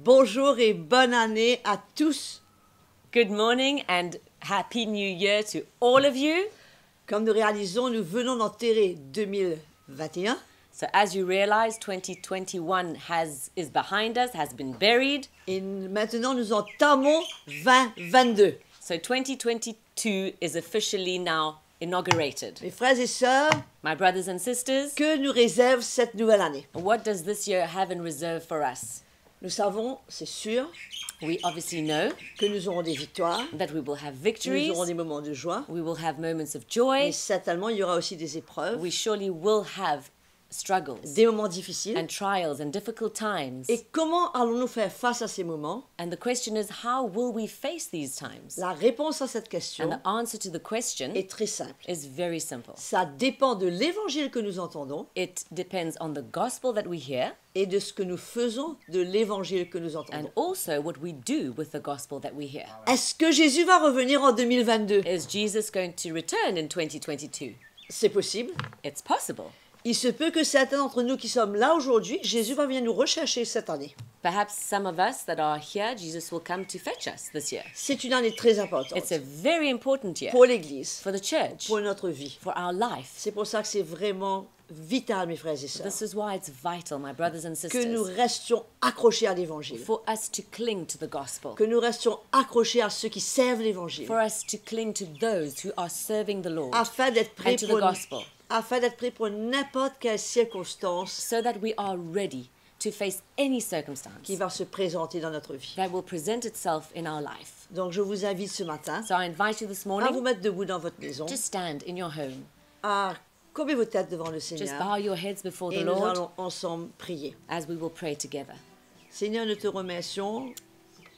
Bonjour et bonne année à tous. Good morning and Happy New Year to all of you. Comme nous réalisons, nous venons d'enterrer 2021. So as you realize, 2021 is behind us, has been buried. Et maintenant, nous entamons 2022. So 2022 is officially now inaugurated. Mes frères et sœurs, My brothers and sisters, que nous réserve cette nouvelle année? what does this year have in reserve for us? Nous savons, c'est sûr, We obviously know que nous aurons des victoires, that we will have nous victories, aurons des moments de joie, we will have moments of mais joy, certainement, il y aura aussi des épreuves, we surely will have struggles des moments difficiles. and trials and difficult times. Et comment allons-nous faire face à ces moments? And the question is, how will we face these times? La réponse à cette And question the answer to the question est très simple. is very simple. Ça dépend de l'évangile que nous entendons It depends on the gospel that we hear et de ce que nous faisons de l'évangile que nous and entendons. also what we do with the gospel that we hear. Est-ce que Jésus va revenir en 2022? Is Jesus going to return in 2022? C'est possible. It's possible. Il se peut que certains d'entre nous qui sommes là aujourd'hui, Jésus va venir nous rechercher cette année. Perhaps some of us that are here, Jesus will come to fetch us this year. C'est une année très importante It's a very important year pour l'Église, for the church, pour notre vie. for our life. C'est pour ça que c'est vraiment vital, mes frères et sœurs, This is why it's vital, my brothers and que nous sisters, restions accrochés à l'Évangile, for us to cling to the gospel, que nous restions accrochés à ceux qui servent l'Évangile, for us to cling to those who are serving the Lord, afin d'être prêts and to the pour gospel, n'importe quelle circonstance so that we are ready to face any circumstance qui va se présenter dans notre vie. that will present itself in our life. Donc je vous invite ce matin So I invite you this à vous morning mettre debout dans votre maison, to stand in your home, à courber vos têtes devant le just Seigneur bow your heads before the et nous Lord allons ensemble prier. as we will pray together. Seigneur, nous te remercions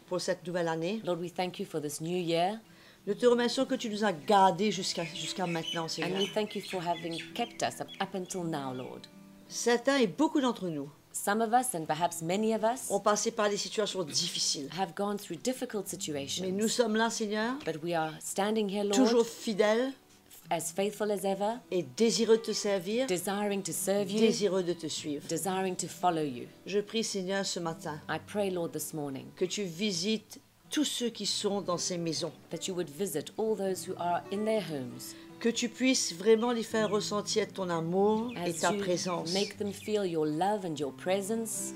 pour cette nouvelle année. Lord, we thank you for this new year, Nous te remercions que tu nous as gardés jusqu'à maintenant, and Seigneur. we thank you for having kept us up until now, Lord. Certains et beaucoup d'entre nous Some of us, and perhaps many of us, ont passé par des situations difficiles. have gone through difficult Mais situations, nous sommes là, Seigneur, but we are standing here, toujours Lord, fidèles as faithful as ever, et désireux de te servir, desiring to serve you, désireux de te suivre. desiring to follow you. Je prie, Seigneur, ce matin, I pray, Lord, this morning, que tu visites tous ceux qui sont dans ces maisons, that you would visit all those who are in their homes, que tu puisses vraiment les faire ressentir ton amour et as ta you présence. make them feel your love and your presence.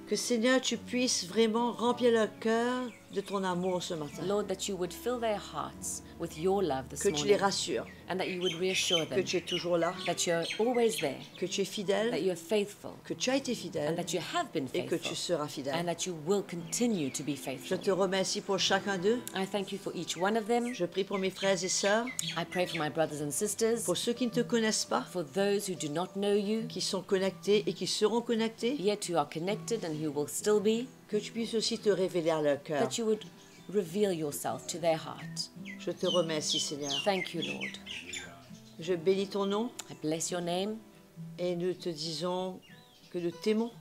Que, Seigneur, tu puisses vraiment remplir leur cœur de ton amour ce matin. Lord, that you would fill their hearts with your love this Que tu les morning, rassures, and that you would reassure que them tu es toujours là, that you're always there, que tu es that fidèle, you're faithful, que tu as été and fidèle that you have been et que tu faithful, seras and fidèle. that you will continue to be Je faithful. te remercie pour chacun d'eux. I thank you for each one of them. Je prie pour mes frères et sœurs, I pray for my brothers and sisters, pour ceux qui ne te connaissent pas, for those who do not know you, qui sont connectés et qui seront connectés, yet who are connected and who will still be, que tu puisses aussi te révéler à leur cœur. that you would reveal yourself to their heart. Je te remercie, Seigneur. Thank you, Lord. Je bénis ton nom I bless your name. et nous te disons que nous t'aimons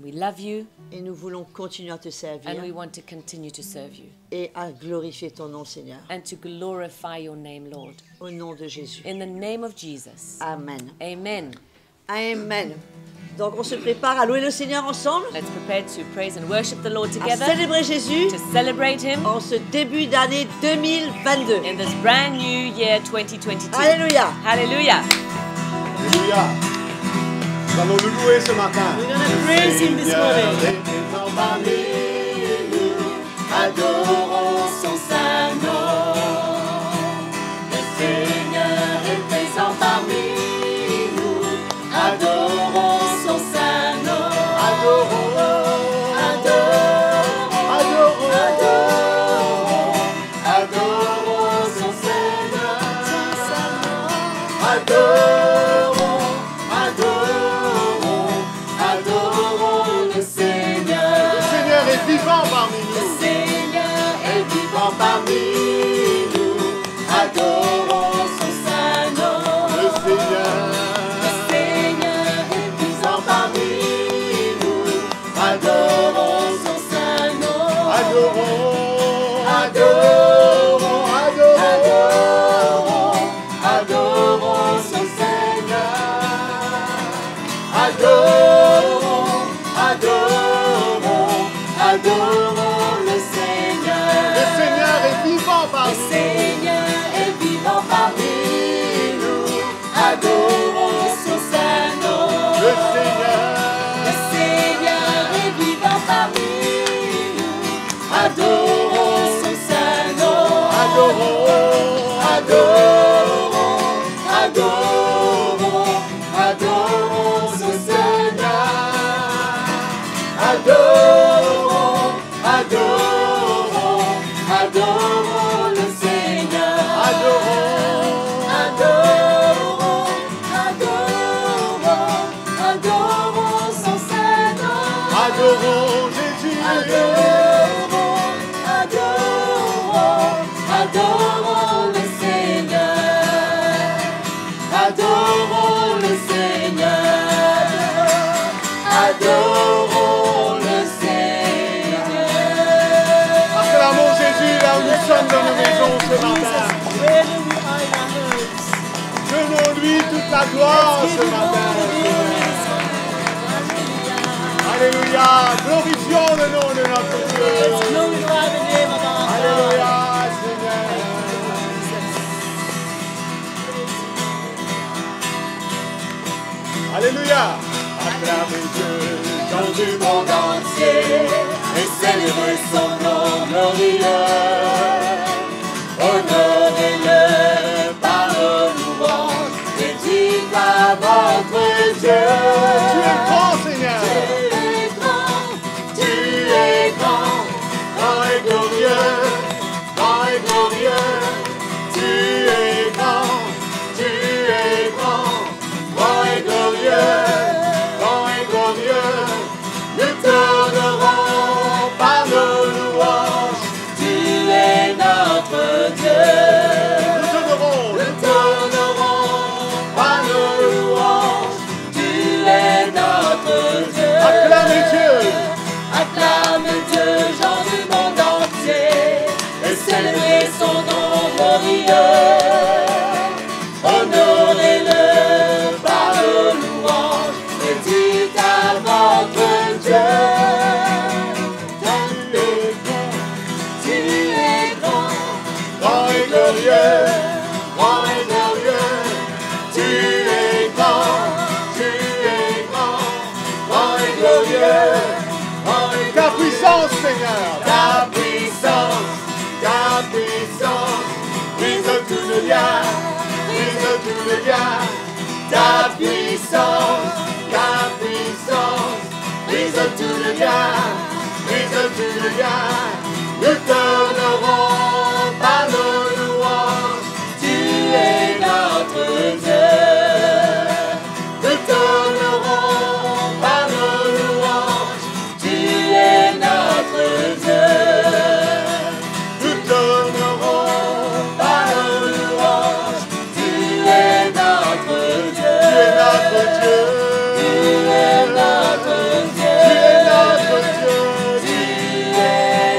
We love you, et nous voulons continuer à te and we servir want to continue to serve you et à glorifier ton nom, Seigneur. and to glorify your name, Lord. Au nom de Jésus. In the name of Jesus. Amen. Amen. Amen. Donc on se prépare à louer le Seigneur ensemble, Let's prepare to praise and worship the Lord à together, célébrer Jésus to celebrate Him en ce début d'année 2022. in this brand new year 2022. Alléluia. Hallelujah. Alléluia. Nous allons le louer ce matin. We're gonna praise him this morning. Seigneur est présent parmi nous. Adorons son saint nom. Le Seigneur est présent parmi nous. Adorons son saint nom. Adorons, adorons, adorons, adorons son Seigneur. Adorons, adorons, adorons le Seigneur. Le Seigneur est vivant parmi nous. Le Seigneur est vivant parmi nous. Adorons son saint nom. Le Seigneur est vivant parmi nous. Adorons son saint nom. Adorons, adorons, adorons, adorons son Seigneur. Adorons, adorons, adorons. adorons le Seigneur. Le Seigneur est vivant parmi Le Seigneur est vivant parmi nous. Adorons son saint nom. Le Seigneur est vivant parmi nous. Adorons son saint nom. adorons, Adorons, adorons, adorons ce Seigneur. Adorons, adorons, adorons le Seigneur. adorons, Adorons, adorons, adorons son Saint-Nom. adorons Jésus. Adorons, adorons, adorons le Seigneur. Adorons le Seigneur. Adorons le Seigneur. Acclamons Jésus là où nous sommes dans nos maisons ce matin. Wherever we are in our homes, Donnons-lui toute la gloire give ce him all matin. the glory. Alléluia. Glorifions le nom de notre Let's Dieu. glorify the name of our God. Alléluia, Seigneur. Alléluia. Acclamez Dieu. Gens du monde entier et célébrer son nom glorieux. Honorez-le par nos louanges et dites à votre Dieu. Tu es grand, Seigneur. Tu es grand, tu es grand, grand et glorieux, grand et glorieux. Tu es grand, tu es grand, grand et glorieux, grand et glorieux. Nous t'honorons par nos louanges. Tu es notre Dieu. Nous t'honorons. Nous t'honorons par nos louanges. Tu es notre Dieu. Acclamez Dieu. Acclame Dieu, gens du monde entier, et célébrez son nom glorieux. Honorez-le par nos louanges, et dites à votre Dieu. Tu es grand, Grand et glorieux. grand et glorieux. Tu es grand, tu es grand, grand et glorieux. Grand et Ta puissance, Seigneur. ta puissance, brise tout le lien, brise tout le lien. Ta puissance, brise tout le lien, brise tout le lien. Nous t'honorons par nos louanges, tu es notre Dieu. Nous t'honorons par nos louanges, tu es notre Dieu. Nous t'honorons par nos louanges, tu es notre Dieu. Tu es notre Dieu. Tu es notre Dieu. Tu es notre Dieu. Tu es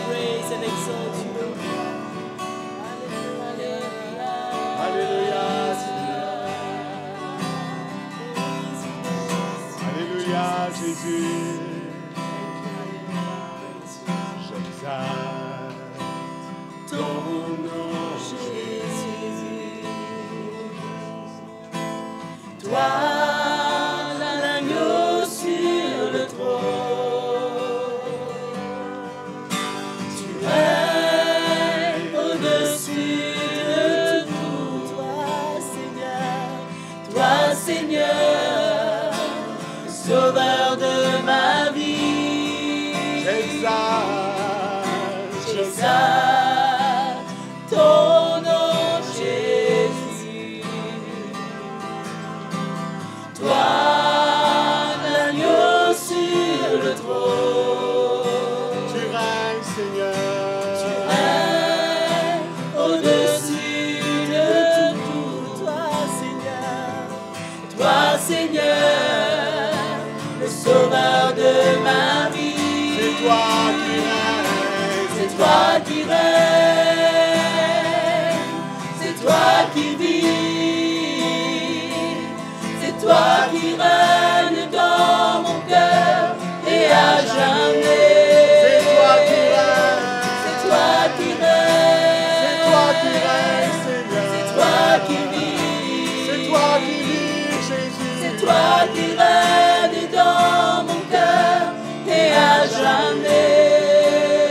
praise and exalt you. Alléluia, Seigneur. Alléluia, Jésus. J'exalte ton nom, Jésus. Toi, l'agneau sur le trône, tu règnes au-dessus de tout. Toi, Seigneur, Sauveur de ma vie. J'exalte ton nom, Jésus. Toi, l'agneau sur le trône, tu règnes, Seigneur. tu règnes au-dessus de tout. Toi, Seigneur, le Sauveur de ma vie. C'est toi qui règnes. C'est toi qui règnes, c'est toi qui vis, c'est toi qui règnes dans mon cœur et à jamais. C'est toi qui règnes. C'est toi qui règnes, C'est toi qui règnes, Seigneur. c'est toi qui vis, C'est toi qui vis, Jésus. c'est toi qui règnes dans mon cœur et à jamais.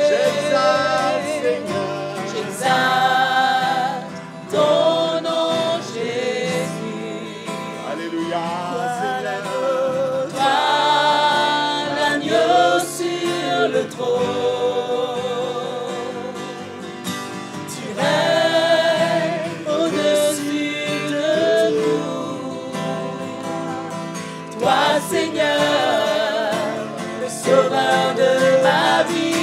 J'exalte, Seigneur. J'exalte ton nom, Jésus. Alléluia, Seigneur. Toi, l'agneau sur le trône, tu règnes au-dessus de nous. Toi, Seigneur, le Sauveur de ma vie.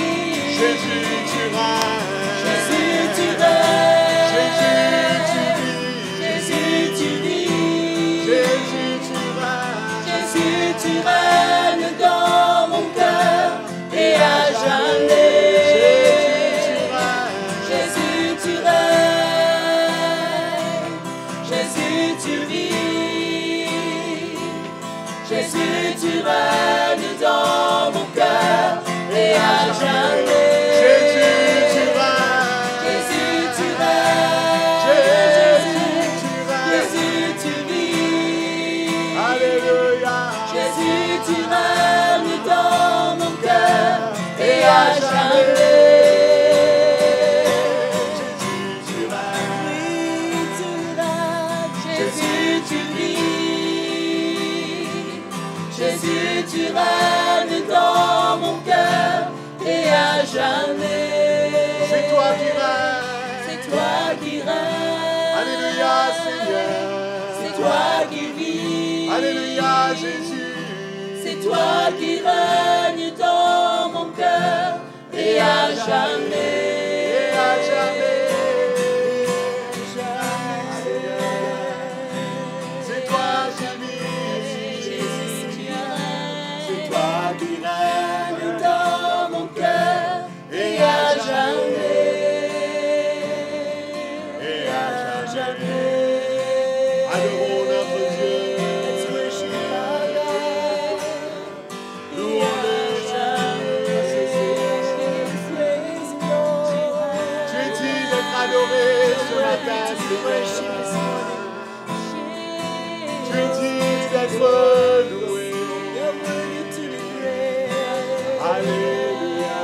Jésus, tu règnes. Jésus, tu règnes. Jésus, tu vis. Jésus, tu vis. Jésus, tu règnes. Jésus, tu règnes dans mon cœur et à jamais. Jésus, tu règnes. Jésus, tu règnes. Jésus, tu vis. Jésus, tu règnes dans mon cœur et à jamais. Jésus, tu règnes. Jésus, tu règnes. Jésus, tu règnes. Jésus, tu vis. Alléluia. Jésus, tu règnes dans mon cœur et à jamais. Jésus, tu règnes. Oui, tu règnes. Jésus, tu vis. Jésus, tu règnes dans mon cœur et à jamais. C'est toi qui règnes. C'est toi qui règnes. Alléluia, Seigneur. C'est toi qui vis. Alléluia, Jésus. C'est toi qui règnes dans mon cœur et à jamais. Et à jamais. C'est toi qui vis. Jésus, tu règnes. C'est toi qui règnes. Dans mon cœur et à jamais. Et à jamais. Jamais. Adorons notre Dieu. Let's worship our God. Louons le Praise the Lord. Tu es digne d'être adoré ce matin, Seigneur. Tu es digne d'être loué. You're worthy to be praised. Alléluia.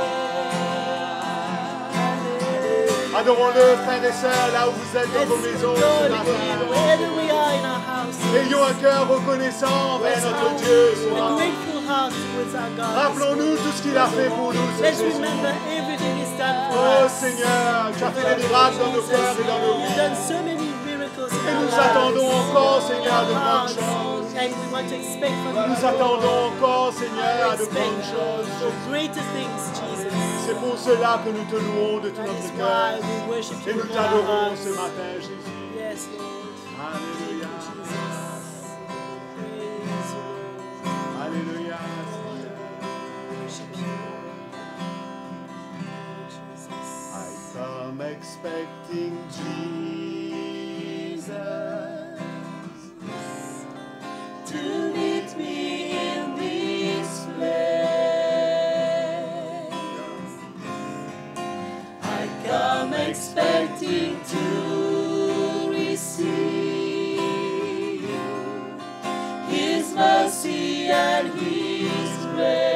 Adorons-le, frères et sœurs, là où vous êtes dans vos maisons ce matin. Wherever we are in our house, Ayons un cœur reconnaissant envers notre Dieu ce a matin. grateful heart towards our God. Rappelons-nous tout ce qu'il a fait pour nous ce Let's Jésus. remember everything He's done for Oh us. Seigneur, tu as fait des miracles dans nos cœurs et dans nos You've vies. done so many miracles in Et our nous lives. attendons encore, Seigneur, de Our grandes hearts, choses. and we want to expect from you. Nous attendons encore, Seigneur, à de Expect grandes choses. greater things, Jesus. C'est pour cela que nous te louons de tout That notre is cœur. why we worship Et you nous with all our t'adorons hearts. ce matin, Jésus. Yes, Lord. Alléluia. Praise you, Lord. Alléluia. Worship you. I come expecting Jesus to meet me in this place. I come expecting to receive His mercy and His grace.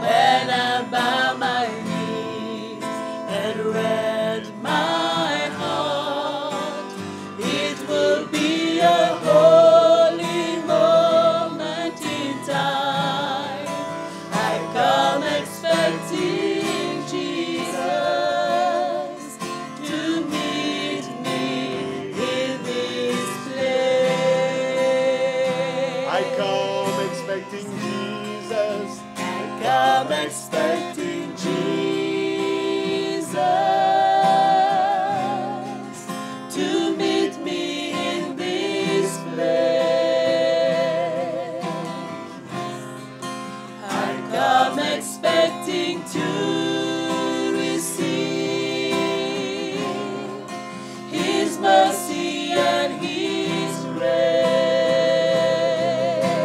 When I bow my knees and read my heart, it will be a holy moment in time. I come expecting Jesus to meet me in this place. I come expecting Jesus Come expecting Jesus to meet me in this place. I come expecting to receive His mercy and His grace.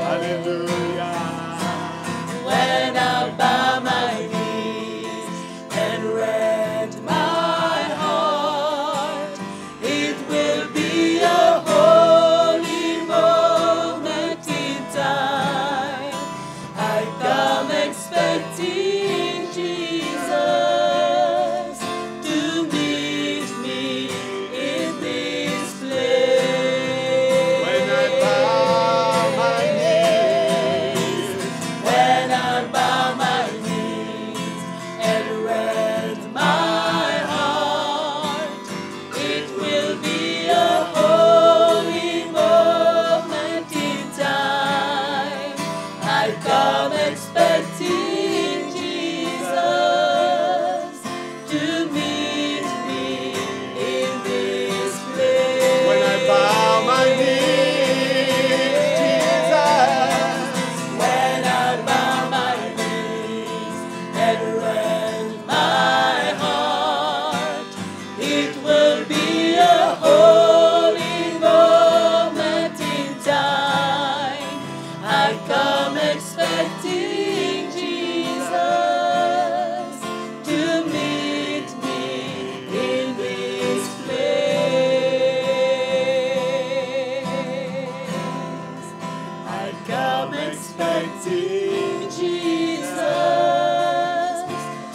Hallelujah. When I bow my knees and rend my heart, it will be a holy moment in time. I come expecting Jesus to meet me in this place. When I bow my knees, When I bow my knees and rend my heart, it will be a holy moment in time. I come expecting Jesus to meet me in this place. when I bow my knees, Jesus. When I bow my knees and rend my heart, it will be a holy moment in time. I come expecting Jesus to meet me in this place. I come expecting Jesus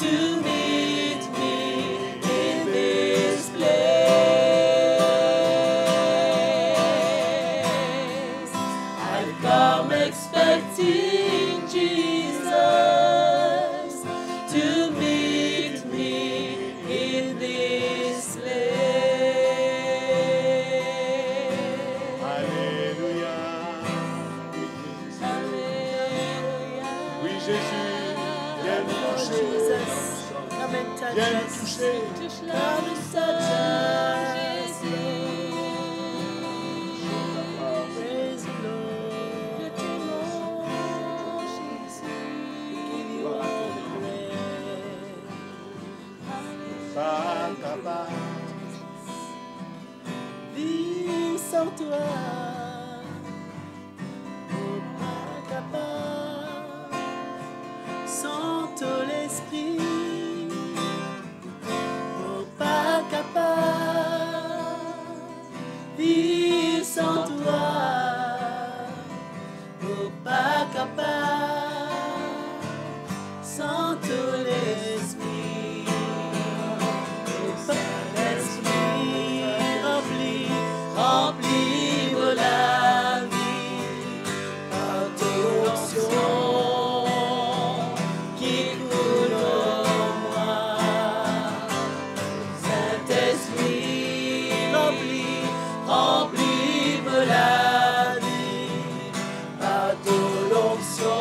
to meet me in this place. I come expecting Jesus to meet me in this place. Alléluia. Oui, Jésus, viens nous toucher. Come and touch Viens nous us. toucher. Come and touch us. Praise the Lord. Give you all the praise. Pas capable. Vivre sans toi, oh pas capable, sans ton esprit, oh pas capable, vivre sans toi, oh pas capable, sans ton esprit, oh pas l'esprit remplis de la vie par ton onction qui coule en moi. Saint-Esprit remplis de la vie par ton onction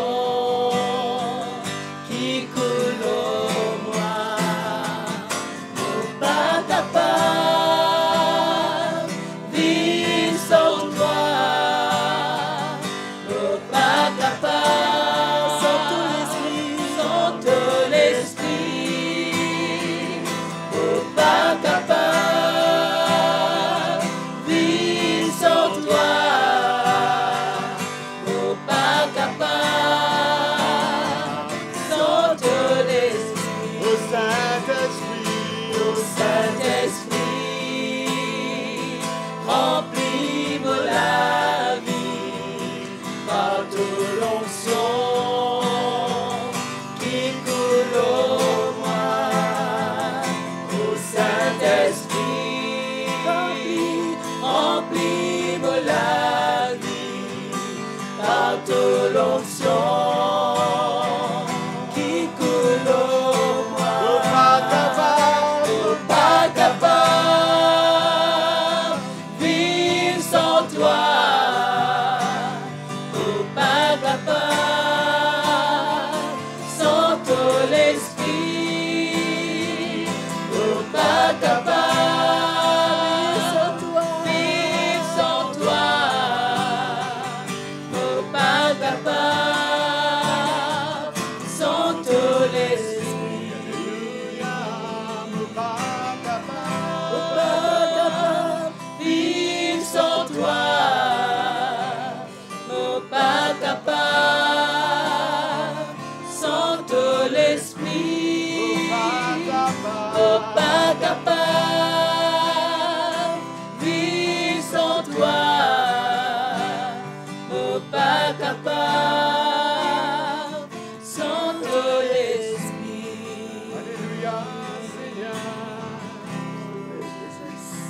par toute l'onction qui coule au moi, au Saint-Esprit, remplis-moi la vie, par toute l'onction qui coule au moi, pas capable, vivre sans toi. Pas capable, sans ton esprit, pas capable, vivre sans toi, pas capable, sans ton esprit, pas capable, vivre sans toi. Pas capable, sans ton esprit, pas capable, vivre sans toi, pas capable, sans ton esprit. Alléluia, Seigneur.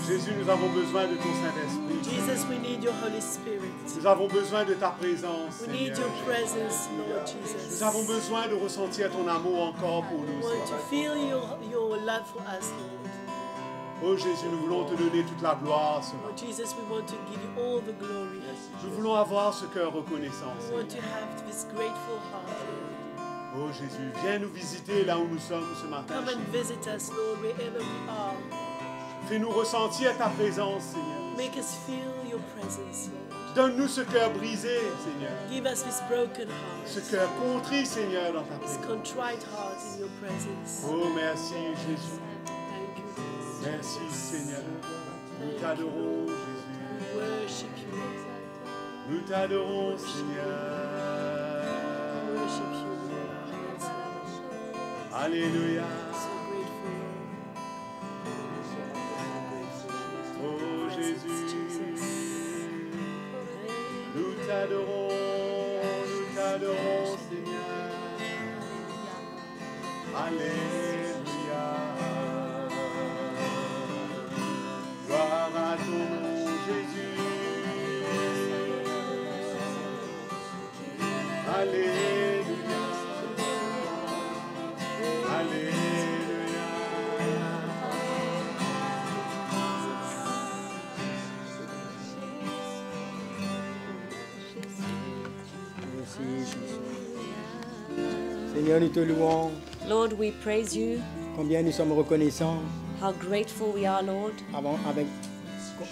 Jésus, nous avons besoin de ton Saint-Esprit. Jesus, we need your Holy Spirit. Nous avons besoin de ta présence, We need Seigneur. your presence, Lord Nous Jesus. avons besoin de ressentir ton amour encore pour We nous. want to Seigneur. feel your love for us, Lord. Oh Jésus, nous voulons te donner toute la gloire ce Lord matin. Jesus, we want to give you all the glory. Nous voulons avoir ce cœur reconnaissant, We want to Seigneur. have this grateful heart, Lord. Oh Jésus, viens nous visiter là où nous sommes ce matin. Come and visit us, Lord, wherever we are. Fais-nous ressentir ta présence, Seigneur. Make us feel your presence, Lord. Donne-nous ce cœur brisé, Seigneur. Give us this broken Ce heart, cœur contrit, Seigneur, dans ta this présence. contrite heart in your presence. Oh, merci, Jésus. Thank you, Jesus. Merci, Seigneur. Nous t'adorons, Jésus. We worship you, Lord. Nous t'adorons, Seigneur. We worship you, Lord. Our hands are Alléluia. so grateful, Lord. Oh, Jésus. Jesus. Nous t'adorons, Seigneur. Alléluia. Gloire à ton nom, Jésus. Alléluia. Alléluia. Merci, Jésus. Seigneur, nous te louons. Lord, we praise you. Combien nous sommes reconnaissants How grateful we are, Lord,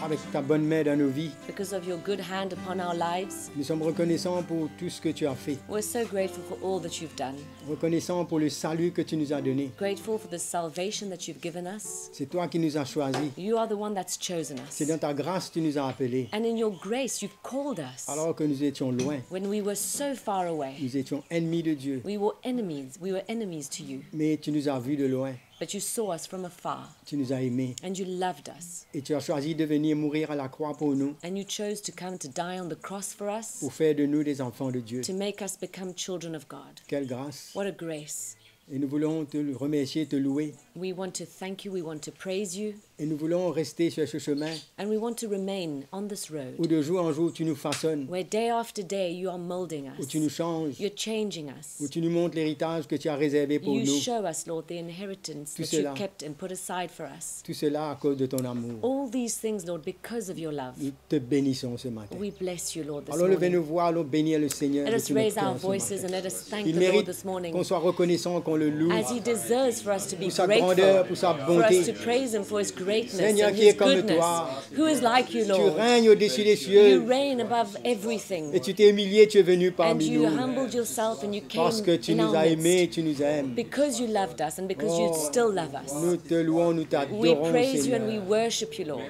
avec ta bonne main dans nos vies. because of your good hand upon our lives. Nous sommes reconnaissants pour tout ce que tu as fait. We're so grateful for all that you've done. Reconnaissants pour le salut que tu nous as donné. Grateful for the salvation that you've given us. C'est toi qui nous as choisis. You are the one that's chosen C'est us. dans ta grâce que tu nous as appelés. And in your grace, you've called us. Alors que nous étions loin. When we were so far away, Nous étions ennemis de Dieu. we were enemies. We were enemies to you. Mais tu nous as vus de loin. But you saw us from afar Tu nous as aimés. and you loved us. Et tu as choisi de venir mourir à la croix pour nous. And you chose to come to die on the cross for us, Pour faire de nous des enfants de Dieu. to make us become children of God. Quelle grâce. What a grace. Et nous voulons te remercier, te louer. We want to thank you. We want to praise you. Et nous voulons rester sur ce chemin And we want to remain on this où road de jour en jour tu nous façonnes, where day after day you are molding où us. tu nous changes, You're changing us. où tu nous montres l'héritage que tu as réservé pour You nous. show us, Lord, the inheritance Tout that you cela. kept and put aside for us. Tout cela à cause de ton amour. All these things, Lord, because of your love. Nous te bénissons ce matin. We bless you, Lord, this Alors levez nos morning. voix, allons bénir le Seigneur. Let de us tout notre raise our cœur ce voices matin. and let us thank Il the Lord mérite this morning, qu'on soit reconnaissant, qu'on le loue as he deserves for us to be pour sa grandeur, pour sa grateful, for us to bonté. praise him for his greatness Seigneur and qui est his comme goodness. toi. Who is like you, Tu Lord? règnes au-dessus des You cieux reign above everything. et tu t'es humilié, tu es venu And parmi you nous humbled yourself and you came parce que tu in nous our as aimés, midst. tu nous aimes. Because you loved us and because you Oh, still love us. Nous te louons, nous We t'adorons, praise you and we Seigneur. worship you, Lord.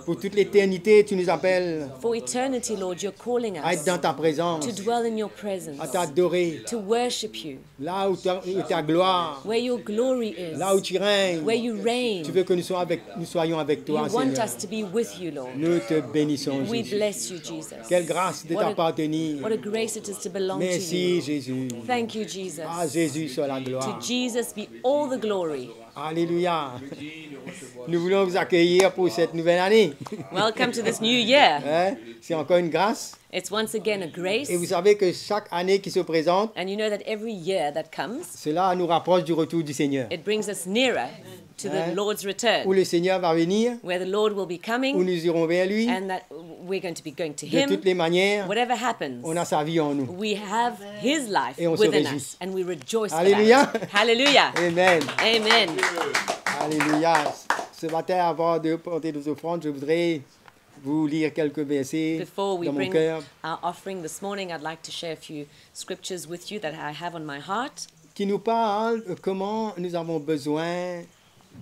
Pour toute l'éternité, tu nous appelles For eternity, Lord, you're calling à être us dans ta présence, to dwell in your presence, à t'adorer. to worship you, Là où ta gloire, where your glory is, là où tu règnes. where you reign. Tu veux que nous soyons avec You toi, want Seigneur. us to be with you, Lord. Nous te bénissons, We Jésus. bless you, Jesus. Quelle grâce de t'appartenir. What a grace it is to belong to Merci, you. Jésus. Thank you, Jesus. Ah, Jésus, soit la To gloire. Jesus be all the glory. Alléluia. Nous voulons vous accueillir pour cette nouvelle année. Welcome to this new year. Hein? C'est encore une grâce. It's once again a grace. Et vous savez que chaque année qui se présente, And you know that every year that comes, cela nous rapproche du retour du Seigneur. it brings us nearer to the Lord's Où return, le Seigneur va venir, where the Lord will be où coming, nous irons vers lui. and that we're going to be going to De toutes Him. les manières, Whatever happens, on a sa vie en nous. we have His life Et on se within réjouit. us, and we rejoice for Alléluia. that. Hallelujah. Amen. Amen. Alléluia. Ce matin, avant de porter nos offrandes, je voudrais vous lire quelques versets Before we dans mon bring cœur our offering this morning, I'd like to share a few scriptures with you that I have on my heart qui nous parlent de comment nous avons besoin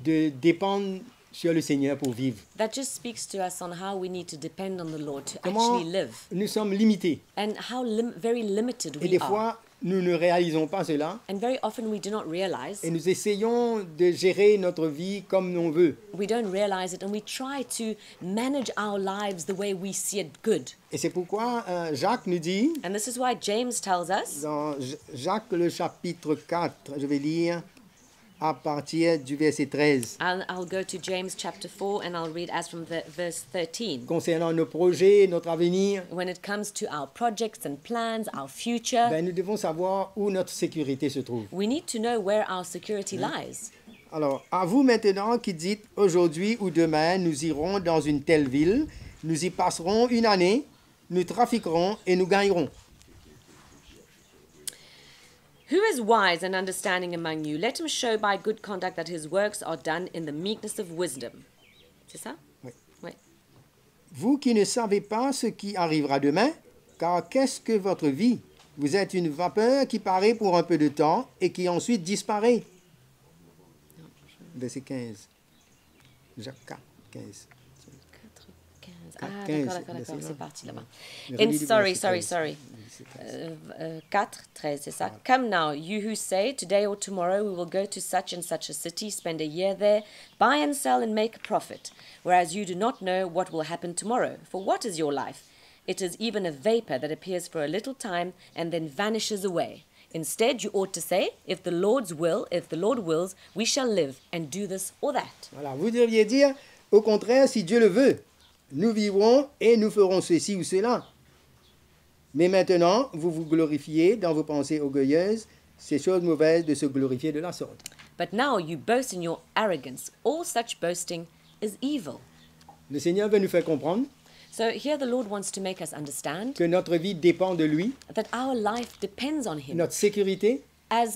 de dépendre sur le Seigneur pour vivre. that just speaks to us on how we need to depend on the Lord to Comment actually live, nous sommes limités. and how very limited Et we des are. fois, nous ne réalisons pas cela. And very often we do not realize. Et nous essayons de gérer notre vie comme on veut. We don't realize it, and we try to manage our lives the way we see it good. Et c'est pourquoi Jacques nous dit, And this is why James tells us dans Jacques le chapitre 4, je vais lire à partir du verset 13, and I'll go to James chapter 4 and I'll read as from verse 13. concernant nos projets, notre avenir, When it comes to our projects and plans, our future, ben, nous devons savoir où notre sécurité se trouve. we need to know where our security lies. Alors, à vous maintenant qui dites, aujourd'hui ou demain, nous irons dans une telle ville, nous y passerons une année, nous trafiquerons et nous gagnerons. Who is wise and understanding among you? Let him show by good conduct that his works are done in the meekness of wisdom. C'est ça? Oui. Oui. Vous qui ne savez pas ce qui arrivera demain, car qu'est-ce que votre vie? Vous êtes une vapeur qui paraît pour un peu de temps et qui ensuite disparaît. Verset 15. Jacques 4, 15. Ah, 15, d'accord, c'est là. c'est parti là-bas. Mais And relis le sorry. verset 13. 4, 13, c'est ça. Come now, you who say, today or tomorrow we will go to such and such a city, spend a year there, buy and sell and make a profit, whereas you do not know what will happen tomorrow. For what is your life? It is even a vapor that appears for a little time and then vanishes away. Instead, you ought to say, if the Lord wills, we shall live and do this or that. Voilà, vous devriez dire, au contraire, si Dieu le veut, nous vivrons et nous ferons ceci ou cela. Mais maintenant, vous vous glorifiez dans vos pensées orgueilleuses. C'est chose mauvaise de se glorifier de la sorte. But now you boast in your arrogance. All such boasting is evil. Le Seigneur veut nous faire comprendre So here the Lord wants to make us understand que notre vie dépend de lui, that our life depends on Him notre sécurité. as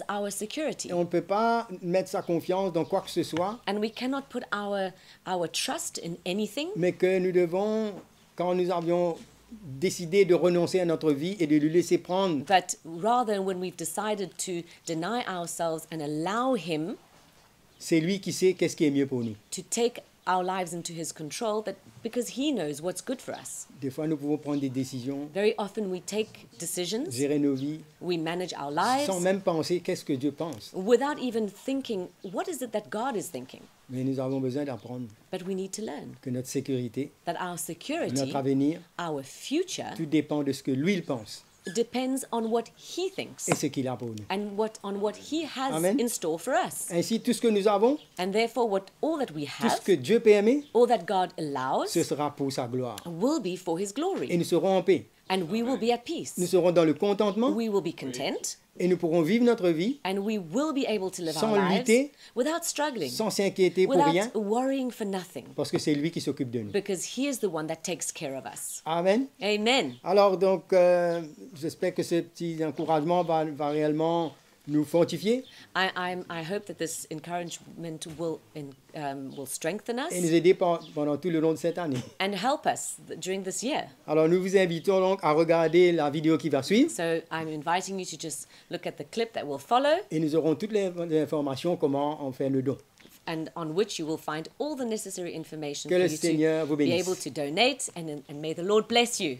our security. Et on ne peut pas mettre sa confiance dans quoi que ce soit, And we cannot put our trust in anything, mais que nous devons, quand nous avions décidé de renoncer à notre vie et de lui laisser prendre, but rather when we've decided to deny ourselves and allow Him c'est lui qui sait qu'est-ce qui est mieux pour nous. to take our lives into His control, that because He knows what's good for us. Des fois, nous pouvons prendre des décisions, Very often we take decisions, gérer nos vies, we manage our lives sans même penser qu'est-ce que Dieu pense. without even thinking, what is it that God is thinking? Mais nous avons besoin d'apprendre But we need to learn que notre sécurité, that our security, notre avenir, our future, tout dépend de ce que lui il pense depends on what He thinks et ce qu'il a pour nous. and on what He has Amen. in store for us. Ainsi, tout ce que nous avons, And therefore, all that we tout ce have, que Dieu permet, all that God allows, ce sera pour sa gloire. will be for His Et glory. nous serons en paix. And we will be at peace. Nous serons dans le contentement We will be content, et nous pourrons vivre notre vie and we will be able to live sans our lives lutter, without struggling, sans s'inquiéter pour rien, without worrying for nothing, parce que c'est lui qui s'occupe de nous. because He is the one that takes care of us. Amen. Amen. Alors donc, j'espère que ce petit encouragement va réellement nous fortifier I hope that this encouragement will strengthen us et nous aider pendant tout le long de cette année. and help us during this year. Alors nous vous invitons donc à regarder la vidéo qui va suivre So I'm inviting you to just look at the clip that will follow, et nous aurons toutes les informations comment on fait le don. and on which you will find all the necessary information Que for le you Seigneur vous to be bénisse. able to donate, and may the Lord bless you.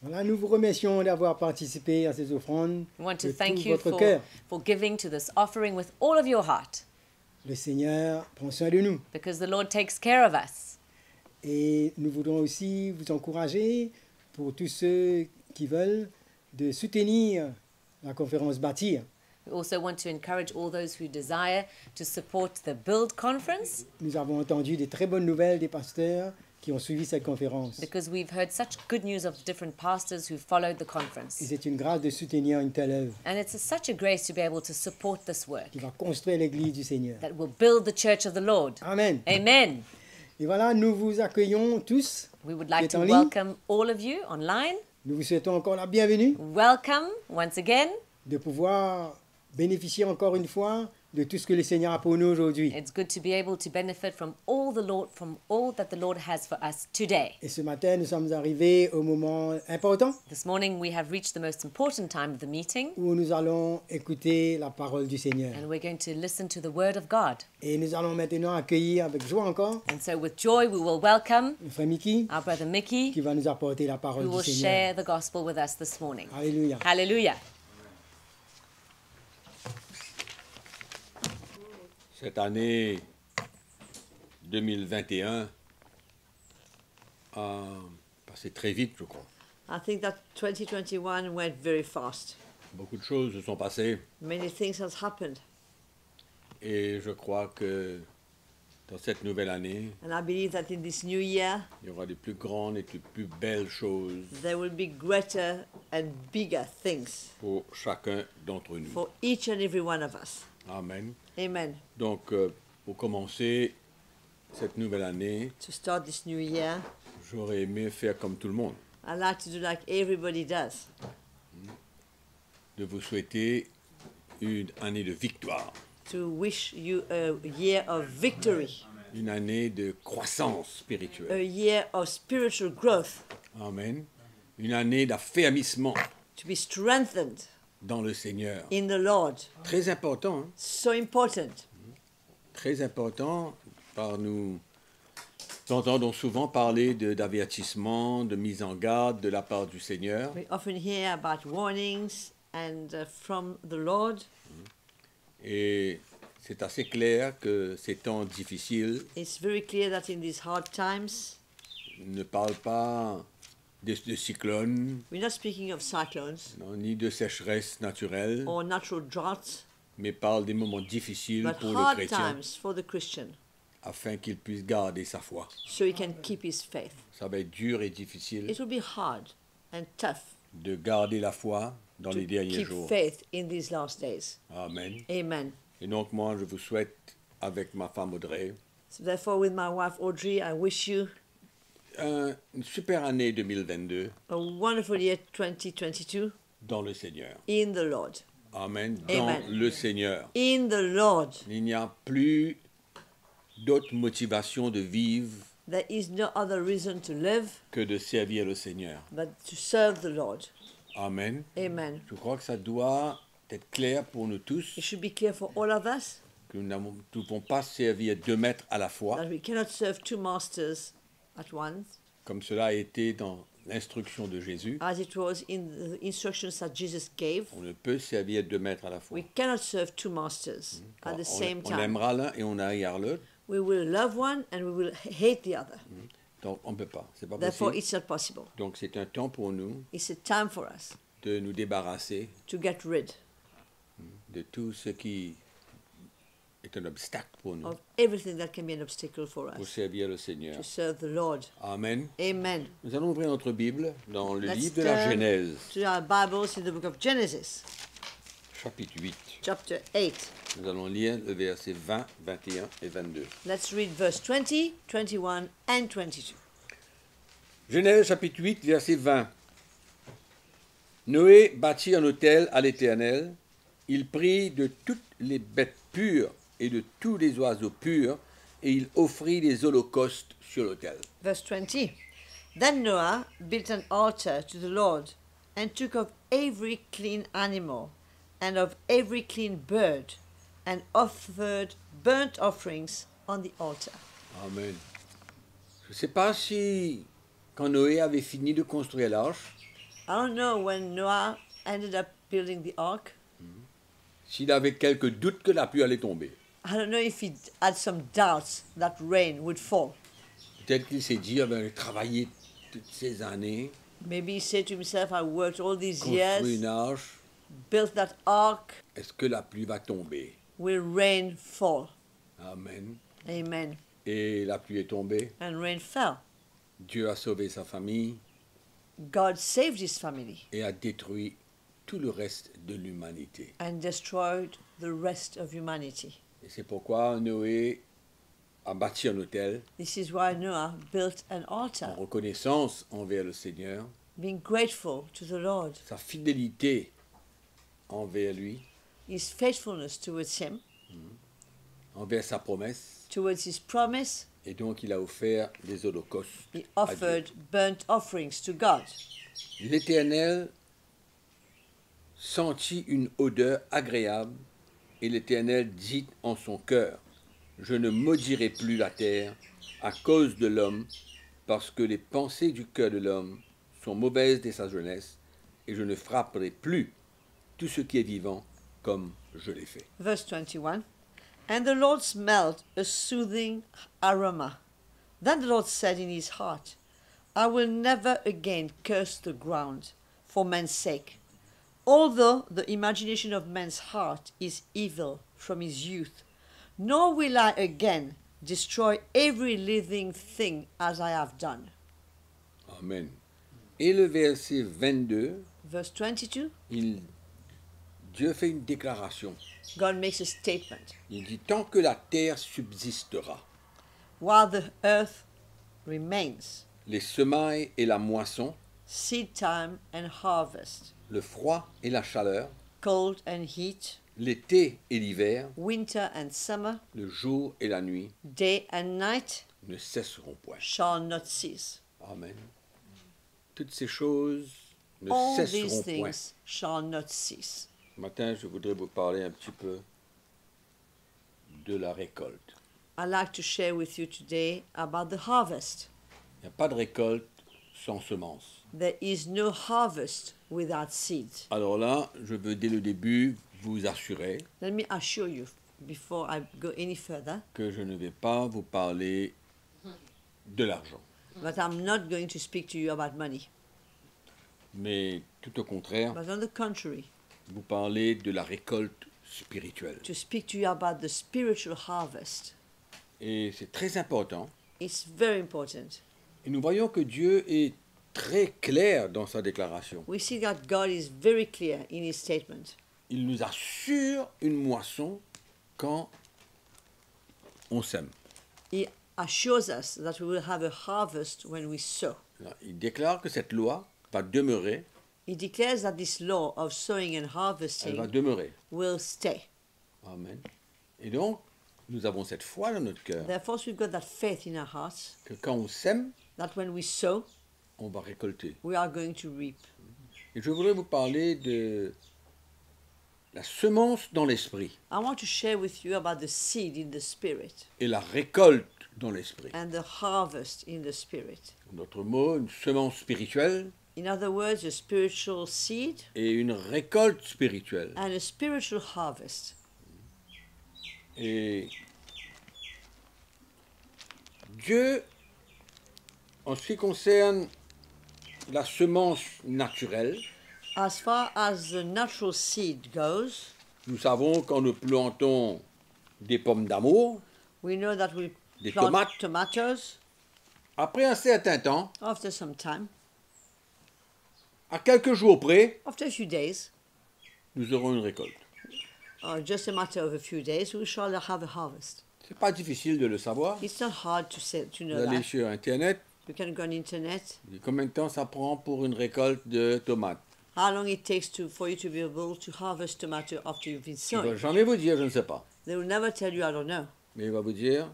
Voilà, nous vous remercions d'avoir participé à ces offrandes We want to de thank tout you votre cœur. for giving to this offering with all of your heart, Le Seigneur prend soin de nous. because the Lord takes care of us. Et nous voudrons aussi vous encourager, pour tous ceux qui veulent, de soutenir la conférence Bâtir. We also want to encourage all those who desire to support the Build Conference, Nous avons entendu des très bonnes nouvelles des pasteurs qui ont suivi cette conférence. because we've heard such good news of different pastors who followed the Et conference. c'est une grâce de soutenir une telle œuvre And it's such a grace to be able to support this work qui va construire l'Église du Seigneur. that will build the church of the Lord. Amen. Amen. Et voilà, nous vous accueillons tous. We would qui like êtes to en ligne. welcome all of you online. Nous vous souhaitons encore la bienvenue, Welcome once again. de pouvoir bénéficier encore une fois de tout ce que le Seigneur a pour nous aujourd'hui. It's good to be able to benefit from all that the Lord has for us today. Et ce matin, nous sommes arrivés au moment important This morning we have reached the most important time of the meeting, où nous allons écouter la parole du Seigneur. and we're going to listen to the word of God. Et nous allons maintenant accueillir avec joie encore And so with joy we will welcome le frère Mickey our brother Mickey, qui va nous apporter la who parole will du share Seigneur. the gospel with us this morning. Alléluia. Hallelujah. Cette année 2021 a passé très vite, je crois. I think that 2021 went very fast. Beaucoup de choses se sont passées Many things has happened, et je crois que dans cette nouvelle année, and I believe that in this new year il y aura des plus grandes et des plus belles choses there will be greater and bigger things pour chacun d'entre nous. for each and every one of us. Amen. Amen. Donc, pour commencer cette nouvelle année, To start this new year, j'aurais aimé faire comme tout le monde, I like to do like everybody does, de vous souhaiter une année de victoire, to wish you a year of victory, une année de croissance a spirituelle. year of spiritual growth, Amen. Une année d'affermissement to be strengthened dans le Seigneur. in the Lord. Très important, hein? So important. Très important, car nous entendons souvent parler d'avertissement, de mise en garde de la part du Seigneur. We often hear about warnings and from the Lord. Et c'est assez clair que ces temps difficiles It's very clear that in these hard times, ne parlent pas de cyclones, we're not speaking of cyclones non, ni de sécheresse naturelle, or natural droughts, mais parlent des moments difficiles but pour le hard chrétien, times for the Christian, afin qu'il puisse garder sa foi. so he can keep his faith. Ça va être dur et difficile It will be hard and tough de garder la foi dans to les derniers keep jours. faith in these last days. Amen. Amen. Et donc moi, je vous souhaite, avec ma femme Audrey, So therefore, with my wife Audrey, I wish you une super année 2022 a wonderful year 2022 dans le Seigneur. in the Lord. Amen. Dans Amen. le Seigneur. In the Lord. Il n'y a plus d'autre motivation de vivre There is no other reason to live que de servir le Seigneur. but to serve the Lord. Amen. Amen. Je crois que ça doit être clair pour nous tous, It should be clear for all of us que nous ne pouvons pas servir deux maîtres à la fois, that we cannot serve two masters at once, comme cela a été dans l'instruction de Jésus. as it was in the instructions that Jesus gave. On ne peut servir deux maîtres à la fois. We cannot serve two masters at the same On time. aimera l'un et on haïra l'autre. We will love one and we will hate the other. Donc on ne peut pas. C'est pas Therefore, possible. it's not possible. Donc c'est un temps pour nous It's a time for us de nous débarrasser to get rid de tout ce qui est un obstacle pour nous, of everything that can be an obstacle for pour us servir le Seigneur. to serve the Lord. Amen. Amen. Nous allons ouvrir notre Bible dans le Let's livre de la turn Genèse, to our Bibles in the book of Genesis, chapitre 8. chapter 8. Nous allons lire le verset 20, 21 et 22. Let's read verse 20, 21, and 22. Genèse chapitre 8, verset 20. Noé bâtit un autel à l'Éternel. Il prit de toutes les bêtes pures et de tous les oiseaux purs, et il offrit des holocaustes sur l'autel. Verse 20. Then Noah built an altar to the Lord, and took of every clean animal, and of every clean bird, and offered burnt offerings on the altar. Amen. Je ne sais pas si, quand Noé avait fini de construire l'arche, I don't know when Noah ended up building the ark. S'il avait quelques doutes que la pluie allait tomber. I don't know if he had some doubts that rain would fall. Peut-être qu'il s'est dit, ah ben, j'ai travaillé toutes ces années, Maybe he said to himself, I worked all these construit years, une arche, built that ark, est-ce que la pluie va tomber? will rain fall? Amen. Amen. Et la pluie est tombée. And rain fell. Dieu a sauvé sa famille God saved his family et a détruit tout le reste de l'humanité. and destroyed the rest of humanity. Et c'est pourquoi Noé a bâti un autel This is why Noah built an en altar, reconnaissance envers le Seigneur, being grateful to the Lord, sa fidélité envers lui, his faithfulness towards him, envers sa promesse. towards his promise. Et donc il a offert des holocaustes He à Dieu. offered burnt offerings to God. L'Éternel sentit une odeur agréable, et l'Éternel dit en son cœur, je ne maudirai plus la terre à cause de l'homme, parce que les pensées du cœur de l'homme sont mauvaises dès sa jeunesse, et je ne frapperai plus tout ce qui est vivant comme je l'ai fait. Verse 21. And the Lord smelled a soothing aroma. Then the Lord said in his heart, I will never again curse the ground for man's sake, although the imagination of man's heart is evil from his youth, nor will I again destroy every living thing as I have done. Amen. Et le verset 22, Verse 22, Dieu fait une déclaration. God makes a statement. Il dit, tant que la terre subsistera, While the earth remains, les semailles et la moisson, seed time and harvest, le froid et la chaleur, cold and heat, l'été et l'hiver, winter and summer, le jour et la nuit day and night ne cesseront point. shall not cease. Amen. Toutes ces choses ne All these cesseront point. things shall not cease. Ce matin, je voudrais vous parler un petit peu de la récolte. I'd like to share with you today about the harvest. Il n'y a pas de récolte sans semence. There is no harvest without seed. Alors là, je veux dès le début vous assurer Let me assure you, before I go any further, que je ne vais pas vous parler de l'argent. that I'm not going to speak to you about money, Mais tout au contraire, but on the contrary, vous parler de la récolte spirituelle. to speak to you about the spiritual harvest. Et c'est très important. It's very important. Et nous voyons que Dieu est très clair dans sa déclaration. We see that God is very clear in his statement. Il nous assure une moisson quand on sème. He assures us that we will have a harvest when we sow. Là, il déclare que cette loi va demeurer, He declares that this law of sowing and elle va harvesting demeurer. will stay. Amen. Et donc, nous avons cette foi dans notre cœur Therefore, we've got that faith in our hearts que quand on sème, that when we sow, on va récolter. we are going to reap. Et je voudrais vous parler de la semence dans l'esprit I want to share with you about the seed in the spirit et la récolte dans l'esprit. and the harvest in the spirit. D'autres mots, une semence spirituelle In other words, a spiritual seed et une récolte spirituelle. and a spiritual harvest. Et Dieu, en ce qui concerne la semence naturelle, As far as the natural seed goes, nous savons quand nous plantons des pommes d'amour, we know that we Des plant tomates. tomatoes. après un certain temps, After some time, à quelques jours près, after a few days, nous aurons une récolte. or just a matter of a few days, we shall have a harvest. C'est pas difficile de le savoir. It's not hard to say, to Vous know allez that. sur Internet, You can go on internet. et combien de temps ça prend pour une récolte de tomates? How long it takes for you to be able to harvest tomato after you've been Il ne va sowing. jamais vous dire, je ne sais pas. They will never tell you, I don't know. Mais il va vous dire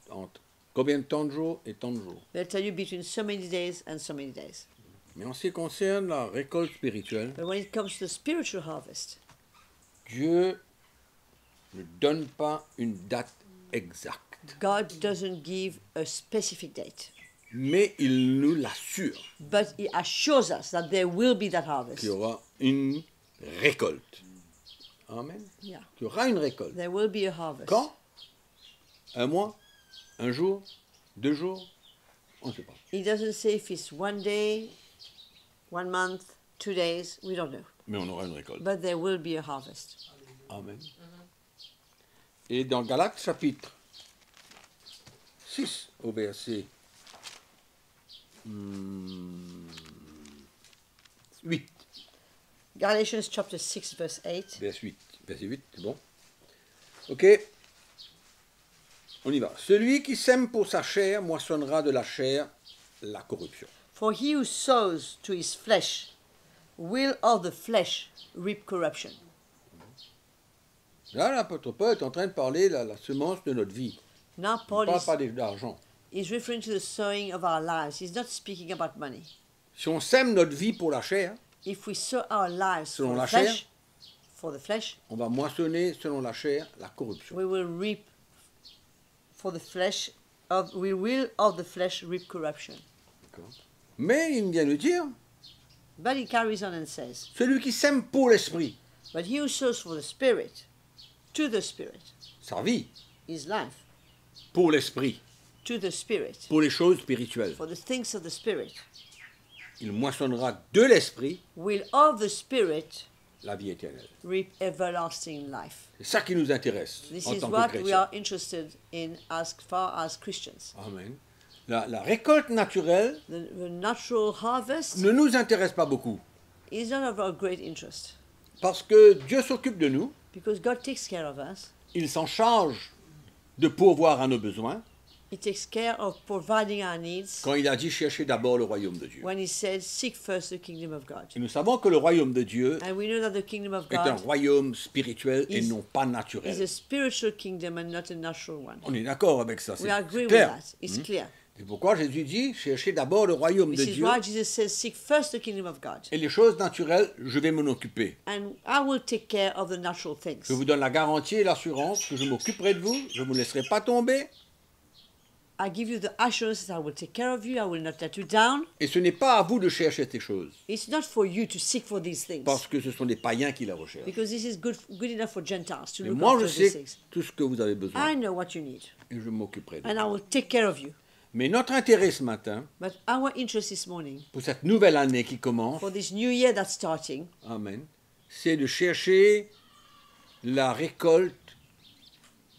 entre combien de temps de jours et tant de jours. They'll tell you between so many days and so many days. Mais en ce qui concerne la récolte spirituelle, But when it comes to the spiritual harvest, Dieu ne donne pas une date exacte. God doesn't give a specific date. mais il nous l'assure but he assures us that there will be that harvest. qu'il y aura une récolte. Amen. Yeah, Qu'il y aura une récolte. there will be a harvest. Quand? Un mois? Un jour? 2 jours? On ne sait pas. He doesn't say if it's 1 day, 1 month, 2 days, we don't know. Mais on aura une récolte. But there will be a harvest. Amen. Et dans Galates chapitre 6 au verset 8. Galatians chapter 6 verse 8. Verset 8, c'est bon. Ok. On y va. Celui qui sème pour sa chair moissonnera de la chair la corruption. For he who sows to his flesh will of the flesh reap corruption. Là, l'apôtre Paul est en train de parler de la semence de notre vie. Now Il Paul ne parle pas d'argent. is referring to the sowing of our lives. He's not speaking about money. Si on sème notre vie pour la chair, If we sow our lives Selon for la the chair. flesh, for the flesh, on va moissonner selon la chair la corruption. we will reap for the flesh we will of the flesh reap corruption. D'accord. Mais il vient de dire, But he carries on and says, celui qui sème pour l'esprit, but he who sows for the spirit, to the spirit, sa vie, is life, pour l'esprit, to the spirit, pour les choses spirituelles. for the things of the spirit, Il moissonnera de l'esprit will of the spirit la vie éternelle. reap everlasting life. C'est ça qui nous intéresse This en is tant que what we chrétiens. are interested in as far as Christians. Amen. La récolte naturelle The natural harvest ne nous intéresse pas beaucoup is not of our great interest parce que Dieu s'occupe de nous, because God takes care of us. il s'en charge de pourvoir à nos besoins He takes care of providing our needs quand il a dit chercher d'abord le royaume de Dieu. when he said, seek first the kingdom of God. Et nous savons que le royaume de Dieu And we know that the kingdom of est un God royaume spirituel et is- non pas is naturel. a spiritual kingdom and not a natural one. On est d'accord avec ça, We c'est agree with clair. that. It's clear. C'est pourquoi Jésus dit chercher d'abord le royaume de This is Dieu why Jesus says, seek first the kingdom of God. et les choses naturelles, je vais m'en occuper. And I will take care of the natural things. Je vous donne la garantie et l'assurance que je m'occuperai de vous, je ne vous laisserai pas tomber. I give you the assurance that I will take care of you. I will not let you down. Et ce n'est pas à vous de chercher ces choses, It's not for you to seek for these things. parce que ce sont des païens qui la recherchent. Because this is good enough for Gentiles to Mais look moi, je after these sais things. tout ce que vous avez besoin I know what you need. et je m'occuperai de And vous. I will take care of you. Mais notre intérêt ce matin, But our interest this morning, pour cette nouvelle année qui commence, for this new year that's starting, Amen, c'est de chercher la récolte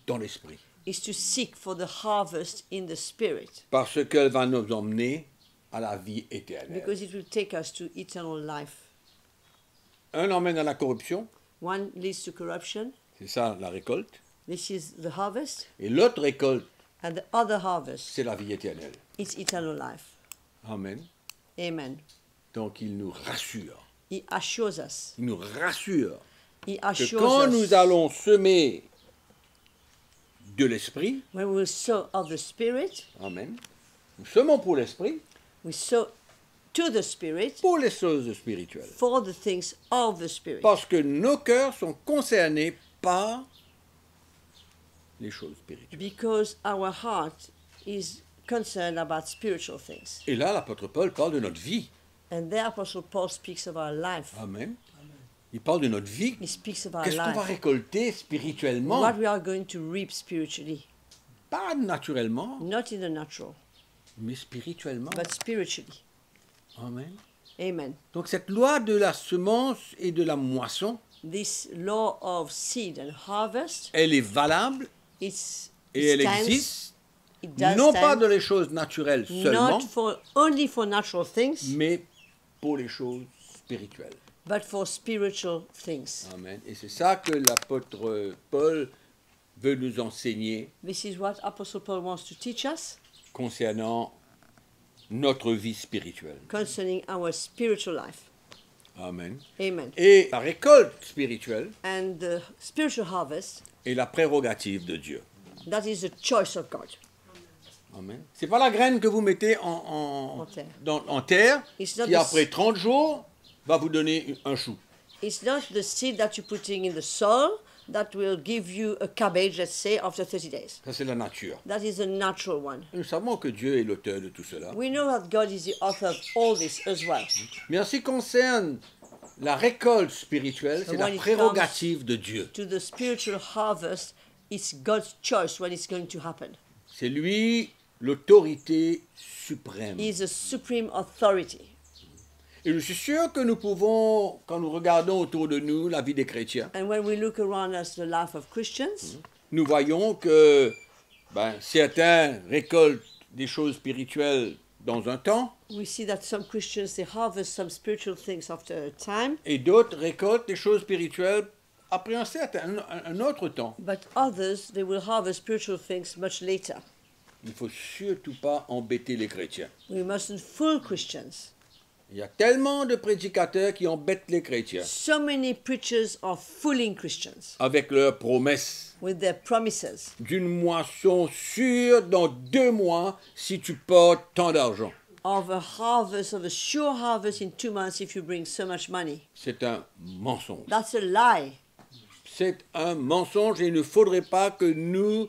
dans l'esprit. is to seek for the harvest in the spirit. Parce qu'elle va nous emmener à la vie éternelle. Because it will take us to eternal life. Un emmène à la corruption, One leads to corruption. c'est ça la récolte. This is the harvest. Et l'autre récolte, And the other harvest c'est la vie éternelle. is eternal life. Amen. Amen. Donc il nous rassure. He assures us. Il nous rassure He que assures quand us nous allons semer de l'esprit, when we will sow of the spirit, amen, nous semons pour l'esprit, we sow to the spirit pour les choses spirituelles. for the things of the spirit. Parce que nos cœurs sont concernés par les choses spirituelles. Because our heart is concerned about spiritual things. Et là, l'apôtre Paul parle de notre vie. And there Apostle Paul speaks of our life. Amen. Il parle de notre vie. He speaks of our Qu'est-ce qu'on va life. récolter spirituellement? What we are going to reap spiritually. Pas naturellement, Not in the natural, mais spirituellement. but spiritually. Amen. Amen. Donc cette loi de la semence et de la moisson, This law of seed and harvest, elle est valable it's, et elle it stands, existe, it does non pas stand, dans les choses naturelles seulement, not only for natural things, mais pour les choses spirituelles. but for spiritual things. Amen. Et c'est ça que l'apôtre Paul veut nous enseigner This is what Apostle Paul wants to teach us concernant notre vie spirituelle. concerning our spiritual life. Amen. Amen. Et la récolte spirituelle And the spiritual harvest, est la prérogative de Dieu. that is the choice of God. Amen. C'est pas la graine que vous mettez En terre. en terre It's not qui the après 30 jours va vous donner un chou. It's not the seed that you're putting in the soil that will give you a cabbage, let's say, after 30 days. Ça, c'est la nature. That is the natural one. Nous savons que Dieu est l'auteur de tout cela. We know that God is the author of all this as well. Mais en ce qui concerne la récolte spirituelle, c'est But la when it prérogative de Dieu. To the spiritual harvest, it's God's choice when it's going to happen. C'est lui l'autorité suprême. He is the supreme authority. Et je suis sûr que nous pouvons, quand nous regardons autour de nous la vie des chrétiens, And when we look around us the life of Christians, nous voyons que certains récoltent des choses spirituelles dans un temps we see that some Christians, they harvest some spiritual things after a time, et d'autres récoltent des choses spirituelles après un autre temps. but others, they will harvest spiritual things much later. Il ne faut surtout pas embêter les chrétiens. We mustn't fool Christians. Il y a tellement de prédicateurs qui embêtent les chrétiens So many preachers are fooling Christians avec leurs promesses with their promises d'une moisson sûre dans 2 mois si tu portes tant d'argent. of a harvest, of a sure harvest in 2 months if you bring so much money. C'est un mensonge. That's a lie. C'est un mensonge et il ne faudrait pas que nous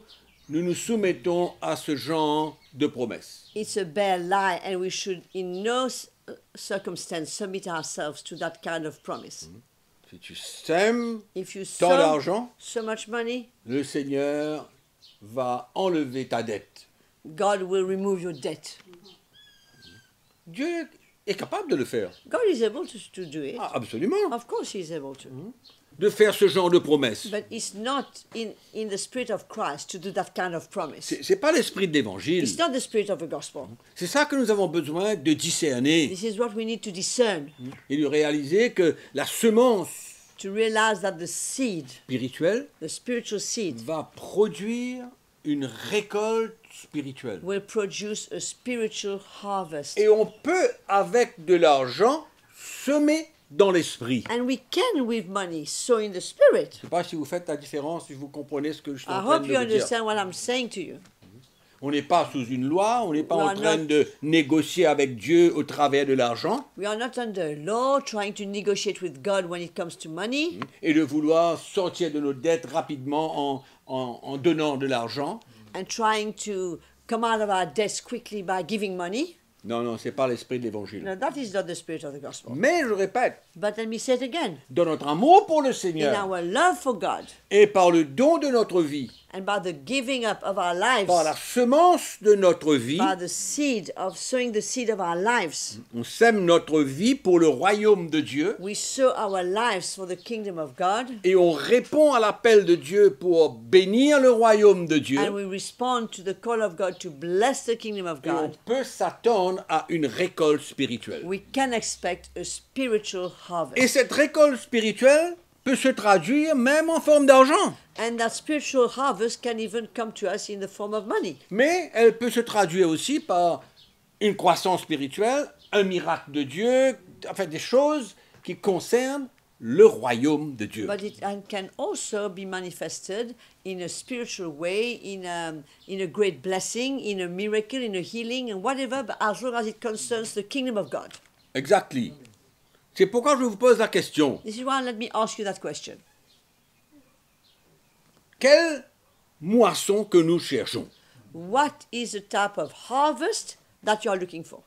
nous soumettons à ce genre de promesses. It's a bare lie, and we should in no circumstance submit ourselves to that kind of promise. Si tu sèmes If you tant sow d'argent, so much money, le Seigneur va enlever ta dette. God will remove your debt. Dieu est capable de le faire. God is able to do it. Ah, absolument. Of course he is able to. De faire ce genre de promesses. But it's not in the spirit of Christ to do that kind of promise. C'est pas l'esprit de l'évangile. It's not the spirit of the gospel. C'est ça que nous avons besoin de discerner This is what we need to discern, et de réaliser que la semence to realize that the seed, spirituelle the spiritual seed, va produire une récolte spirituelle. will produce a spiritual harvest. Et on peut, avec de l'argent, semer dans l'esprit. And we can, with money, sow in the spirit. Je ne sais pas si vous faites la différence, si vous comprenez ce que je suis I en train hope de you vous dire. understand what I'm saying to you. On n'est pas sous une loi, on n'est pas We en are train not- de négocier avec Dieu au travers de l'argent We are not under law trying to negotiate with God when it comes to money et de vouloir sortir de nos dettes rapidement en donnant de l'argent. and trying to come out of our debts quickly by giving money. Non, non, ce n'est pas l'esprit de l'évangile. No, that is not the spirit of the gospel. Mais je répète, But let me say it again. dans notre amour pour le In Seigneur our love for God et par le don de notre vie, and by the giving up of our lives, par la semence de notre vie, by the seed of sowing the seed of our lives, on sème notre vie pour le royaume de Dieu we sow our lives for the kingdom of God, et on répond à l'appel de Dieu pour bénir le royaume de Dieu. and we respond to the call of God to bless the kingdom of Et on God. peut s'attendre à une récolte spirituelle. We can expect a spiritual harvest. Et cette récolte spirituelle peut se traduire même en forme d'argent. And that spiritual harvest can even come to us in the form of money. Mais elle peut se traduire aussi par une croissance spirituelle, un miracle de Dieu, enfin des choses qui concernent le royaume de Dieu. But it can also be manifested in a spiritual way, in a great blessing, in a miracle, in a healing, and whatever, but as long as it concerns the kingdom of God. Exactly. C'est pourquoi je vous pose la question. This is why let me ask you that question. Quelle moisson que nous cherchons? What is the type of harvest that you are looking for?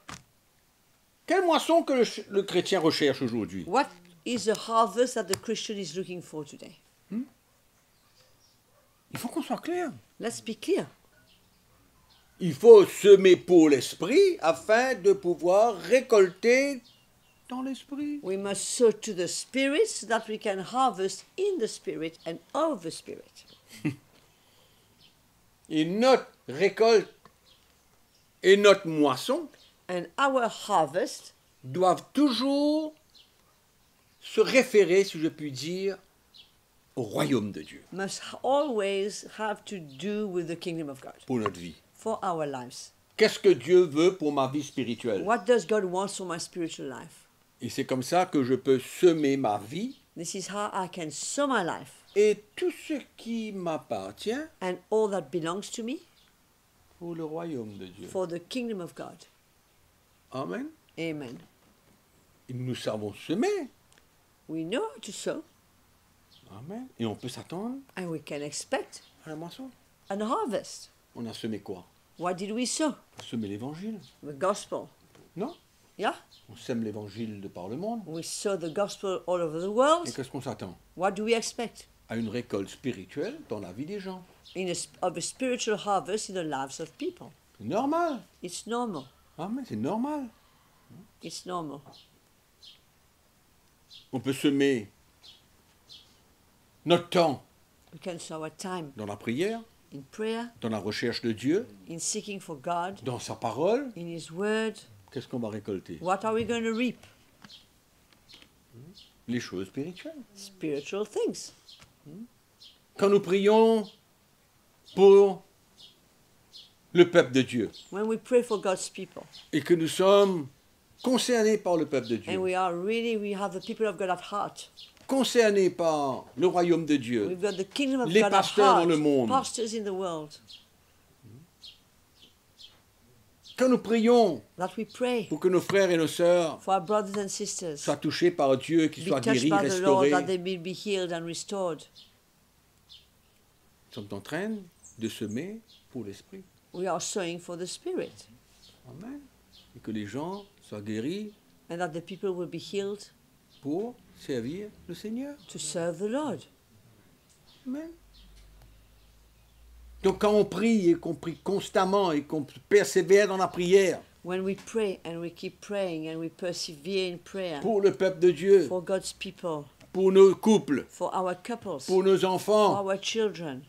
Quelle moisson que le chrétien recherche aujourd'hui? What is the harvest that the Christian is looking for today? Il faut qu'on soit clair. Let's be clear. Il faut semer pour l'esprit afin de pouvoir récolter dans l'esprit. We must sow to the Spirit so that we can harvest in the Spirit and of the Spirit. Et notre récolte et notre moisson And our harvest doivent toujours se référer, si je puis dire, au royaume de Dieu must always have to do with the kingdom of God pour notre vie. for our lives. Qu'est-ce que Dieu veut pour ma vie spirituelle? What does God want for my spiritual life? Et c'est comme ça que je peux semer ma vie This is how I can sow my life et tout ce qui m'appartient and all that belongs to me pour le royaume de Dieu. for the kingdom of God. Amen. Amen. Et nous savons semer. We know how to sow. Amen. Et on peut s'attendre And we can expect à la moisson. an harvest. On a semé quoi? What did we sow? On a semé l'évangile. The gospel. Non? Yeah? On sème l'évangile de par le monde. We sow the gospel all over the Et world. qu'est-ce qu'on s'attend? What do we expect? À une récolte spirituelle dans la vie des gens. Of a spiritual harvest in the lives of people. C'est normal. It's normal. Amen. C'est normal. It's normal. On peut semer notre temps We can sow our time dans la prière, in prayer, dans la recherche de Dieu, in seeking for God, dans sa parole. in His Word. Qu'est-ce qu'on va récolter? What are we going to reap? Les choses spirituelles. Spiritual things. Quand nous prions pour le peuple de Dieu When we pray for God's people, et que nous sommes concernés par le peuple de Dieu, and we have the people of God at heart. concernés par le royaume de Dieu, We've got the kingdom of les God at pasteurs dans heart. le monde. Pastors in the world. quand nous prions That we pray pour que nos frères et nos sœurs for our brothers and sisters. soient touchés par Dieu, qu'ils Be soient touched guéris, by the Lord, restaurés, that they will be healed and restored. nous sommes en train de semer pour l'esprit. We are sowing for the Spirit. Amen. Et que les gens soient guéris And that the people will be healed pour servir le Seigneur. to serve the Lord. Amen. Donc quand on prie et qu'on prie constamment et qu'on persévère dans la prière When we pray and we keep praying and we persevere in prayer pour le peuple de Dieu, for God's people, pour nos couples, for our couples, pour nos for enfants, our children,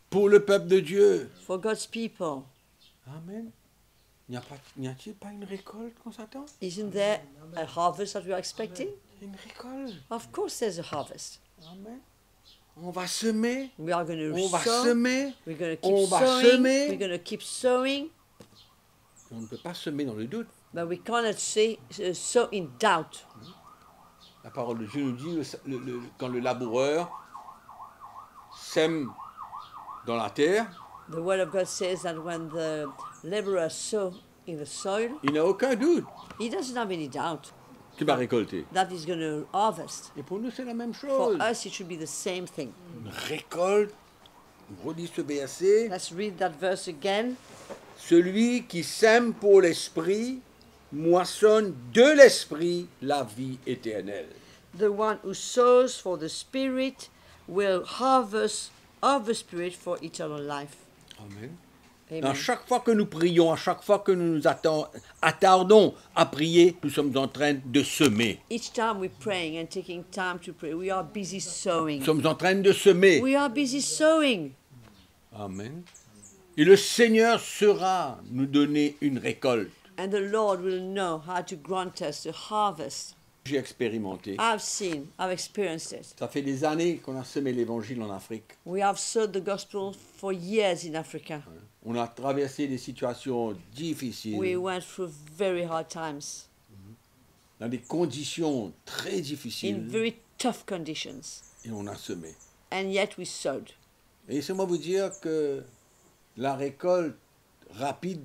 pour le peuple de Dieu. for God's people, Amen. N'y a-t-il pas une récolte qu'on s'attend? isn't there a harvest that we are expecting? Une récolte. Of course there's a harvest. Amen. On va semer, We are going to on va sow, semer, we're going to on keep va sowing, semer. we're going to keep sowing, On ne peut pas semer dans le doute. but we cannot sow in doubt. La parole de Dieu nous dit, quand le laboureur sème dans la terre, The word of God says that when the laborer sows in the soil, il n'a aucun doute he doesn't have any doubt qu'il va récolter. that he's going to harvest. Et pour nous, c'est la même For chose. us, it should be the same thing. Une récolte, on redit ce verset, Let's read that verse again. celui qui sème pour l'esprit moissonne de l'esprit la vie éternelle. The one who sows for the Spirit will harvest of the Spirit for eternal life. Amen. Amen. À chaque fois que nous prions, à chaque fois que nous nous attardons à prier, nous sommes en train de semer. Each time we're praying and taking time to pray, we are busy sowing. Nous sommes en train de semer. We are busy sowing. Amen. Et le Seigneur saura nous donner une récolte. And the Lord will know how to grant us the harvest. J'ai expérimenté. I've experienced it. Ça fait des années qu'on a semé l'évangile en Afrique. We have sowed the gospel for years in Africa. On a traversé des situations difficiles, We went through very hard times, dans des conditions très in difficiles, very tough conditions, et on a semé. and yet we sowed. Et laissez-moi vous dire que la récolte rapide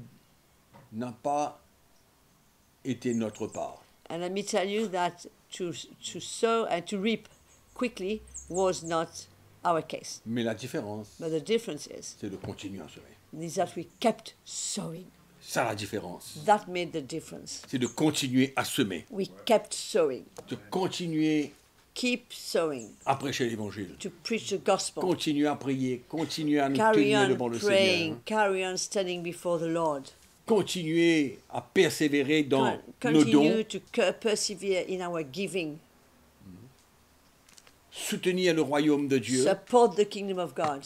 n'a pas été notre part. And let me tell you that to sow and to reap quickly was not our case. Mais la différence, But the difference c'est de continuer à semer. is that we kept sowing. Ça, la différence. That made the difference. C'est de continuer à semer, We kept sowing. de continuer Keep sowing. à prêcher l'évangile, To preach the gospel. continuer à prier, continuer à nous Carry tenir on devant le praying. Seigneur, Carry on standing before the Lord. continuer à persévérer dans nos Continue dons, to persevere in our giving. soutenir le royaume de Dieu. Support the kingdom of God.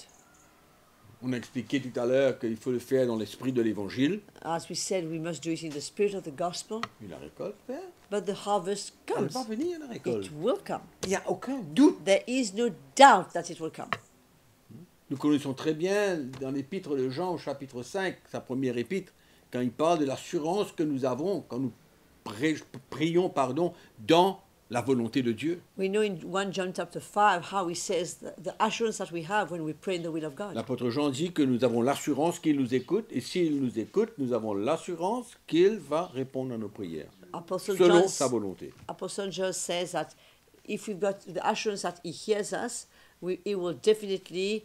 On a expliqué tout à l'heure qu'il faut le faire dans l'esprit de l'évangile. As we said, we must do it in the spirit of the gospel. Et la récolte, vient. But the harvest Elle comes. va venir, la récolte. It will come. Il n'y a aucun doute. There is no doubt that it will come. Nous connaissons très bien dans l'épître de Jean au chapitre 5, sa première épître, quand il parle de l'assurance que nous avons quand nous prions dans la volonté de Dieu. We know in 1 John chapter 5 how he says the assurance that we have when we pray in the will of God. L'apôtre Jean dit que nous avons l'assurance qu'il nous écoute, et s'il nous écoute, nous avons l'assurance qu'il va répondre à nos prières, Apostle selon John, sa volonté. Apostle John says that if we've got the assurance that he hears us, He will definitely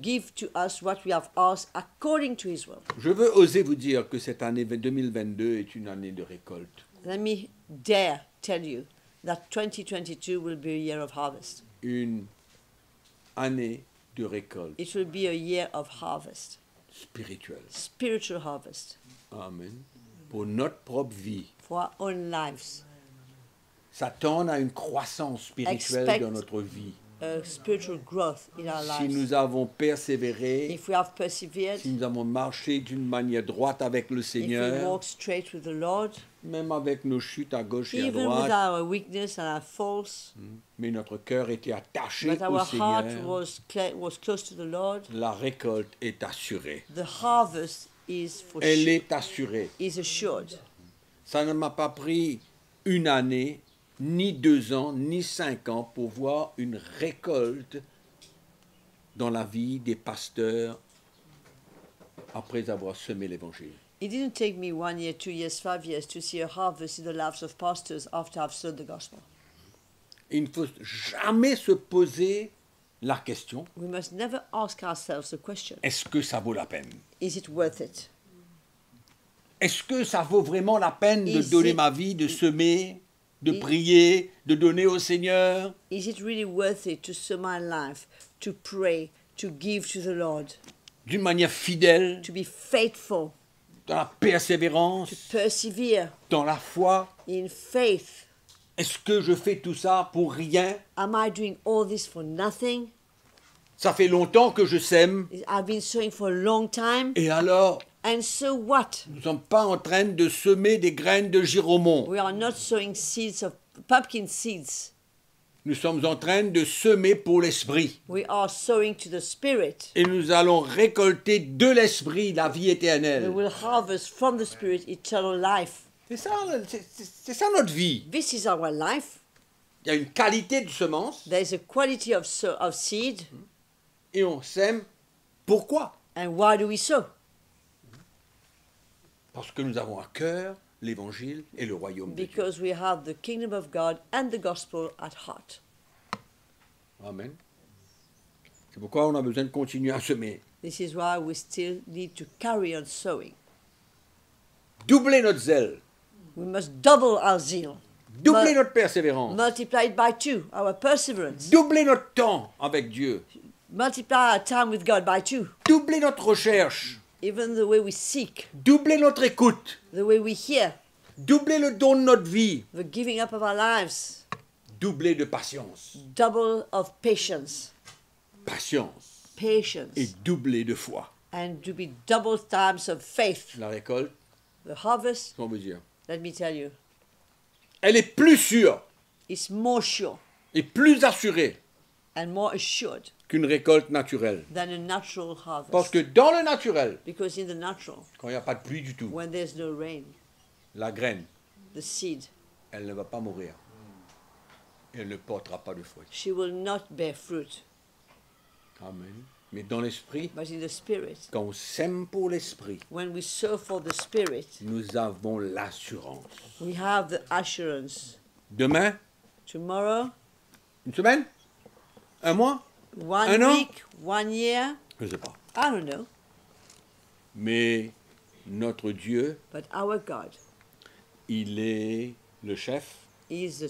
give to us what we have asked according to His will. Je veux oser vous dire que cette année 2022 est une année de récolte. Let me dare tell you that 2022 will be a year of harvest. Une année de récolte It will be a year of harvest, spirituelle. spiritual harvest Amen. Pour notre propre vie. for our own lives. S'attendre à une croissance spirituelle Expect- dans notre vie. Spiritual growth in our Si lives. nous avons persévéré, If we have persevered, si nous avons marché d'une manière droite avec le if we Seigneur, walk straight with the Lord, même avec nos chutes à gauche et à even with droite, our weakness and our faults, mais notre cœur était attaché but au our heart Seigneur, was close to the Lord, la récolte est assurée. the harvest is for Elle sure, est assurée. is assured. Ça ne m'a pas pris une année, ni 2 ans, ni 5 ans pour voir une récolte dans la vie des pasteurs après avoir semé l'évangile. It didn't take me 1 year, 2 years, 5 years to see a harvest in the lives of pastors after I've sowed the gospel. Il ne faut jamais se poser la question, We must never ask ourselves the question, est-ce que ça vaut la peine? is it worth it? Est-ce que ça vaut vraiment la peine de Is donner it- ma vie, de semer, de Is- prier, de donner au Seigneur? Is it really worth it to sow my life, to pray, to give to the Lord, D'une manière fidèle, to be faithful, dans la persévérance, to persevere dans la foi? in faith? Est-ce que je fais tout ça pour rien? Am I doing all this for nothing? Ça fait longtemps que je sème. I've been sowing for a long time, Et alors, and so what? nous ne sommes pas en train de semer des graines de giromon. We are not sowing seeds of pumpkin seeds. Nous sommes en train de semer pour l'esprit. We are sowing to the Spirit. Et nous allons récolter de l'esprit la vie We éternelle. will harvest from the Spirit eternal life. C'est ça, c'est ça notre vie. This is our life. Il y a une qualité de semence There is a quality of seed. et on sème. Pourquoi? And why do we sow? Parce que nous avons à cœur l'évangile et le royaume de Dieu. Because we have the kingdom of God and the gospel at heart. Amen. C'est pourquoi on a besoin de continuer à semer. This is why we still need to carry on sowing. Doubler notre zèle. We must double our zeal. Doubler notre persévérance. Multiply it by 2, our perseverance. Doubler notre temps avec Dieu. Multiply our time with God by 2. Doubler notre recherche. Even the way we seek, Doubler notre écoute. the way we hear, Doubler le don de notre vie. the giving up of our lives. Doubler de patience. Double of patience. Patience. Patience. Et doubler de foi. And to be double times of faith. La récolte, The harvest, qu'on veut dire, let me tell you, elle est plus sûre is more sure et plus assurée and more assured qu'une récolte naturelle. than a natural harvest. Parce que dans le naturel, Because in the natural, quand il n'y a pas de pluie du tout, when there's no rain, la graine, the seed, elle ne va pas mourir. Elle ne portera pas de fruits. she will not bear fruit. Amen. Mais dans l'esprit, But in the spirit, quand on sème pour l'esprit, when we sow for the spirit, nous avons l'assurance. we have the assurance. Demain, Tomorrow, une semaine, un mois, one Un an? week, 1 year, je ne sais pas. I don't know. Mais notre Dieu, But our God il est le chef, is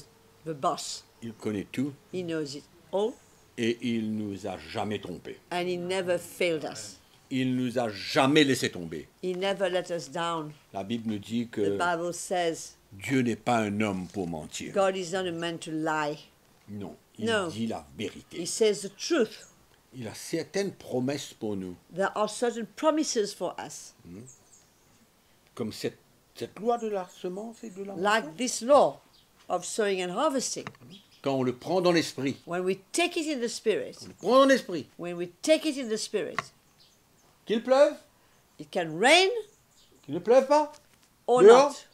the boss. il connaît tout He knows it all, et il nous a jamais trompés. and He never failed us. Il nous a jamais laissé tomber. He never let us down. La Bible nous dit The que Bible says Dieu n'est pas un homme pour mentir. God is not a man to lie. Non, il No. dit la He vérité. says the truth. Il a certaines promesses pour nous, There are certain promises for us, comme cette loi de la semence et de la like this law of sowing and harvesting. Quand on le prend dans l'esprit, When we take it in the spirit, on le prend dans l'esprit, when we take it in the spirit, qu'il pleuve, it can rain qu'il ne pleuve pas, or dehors,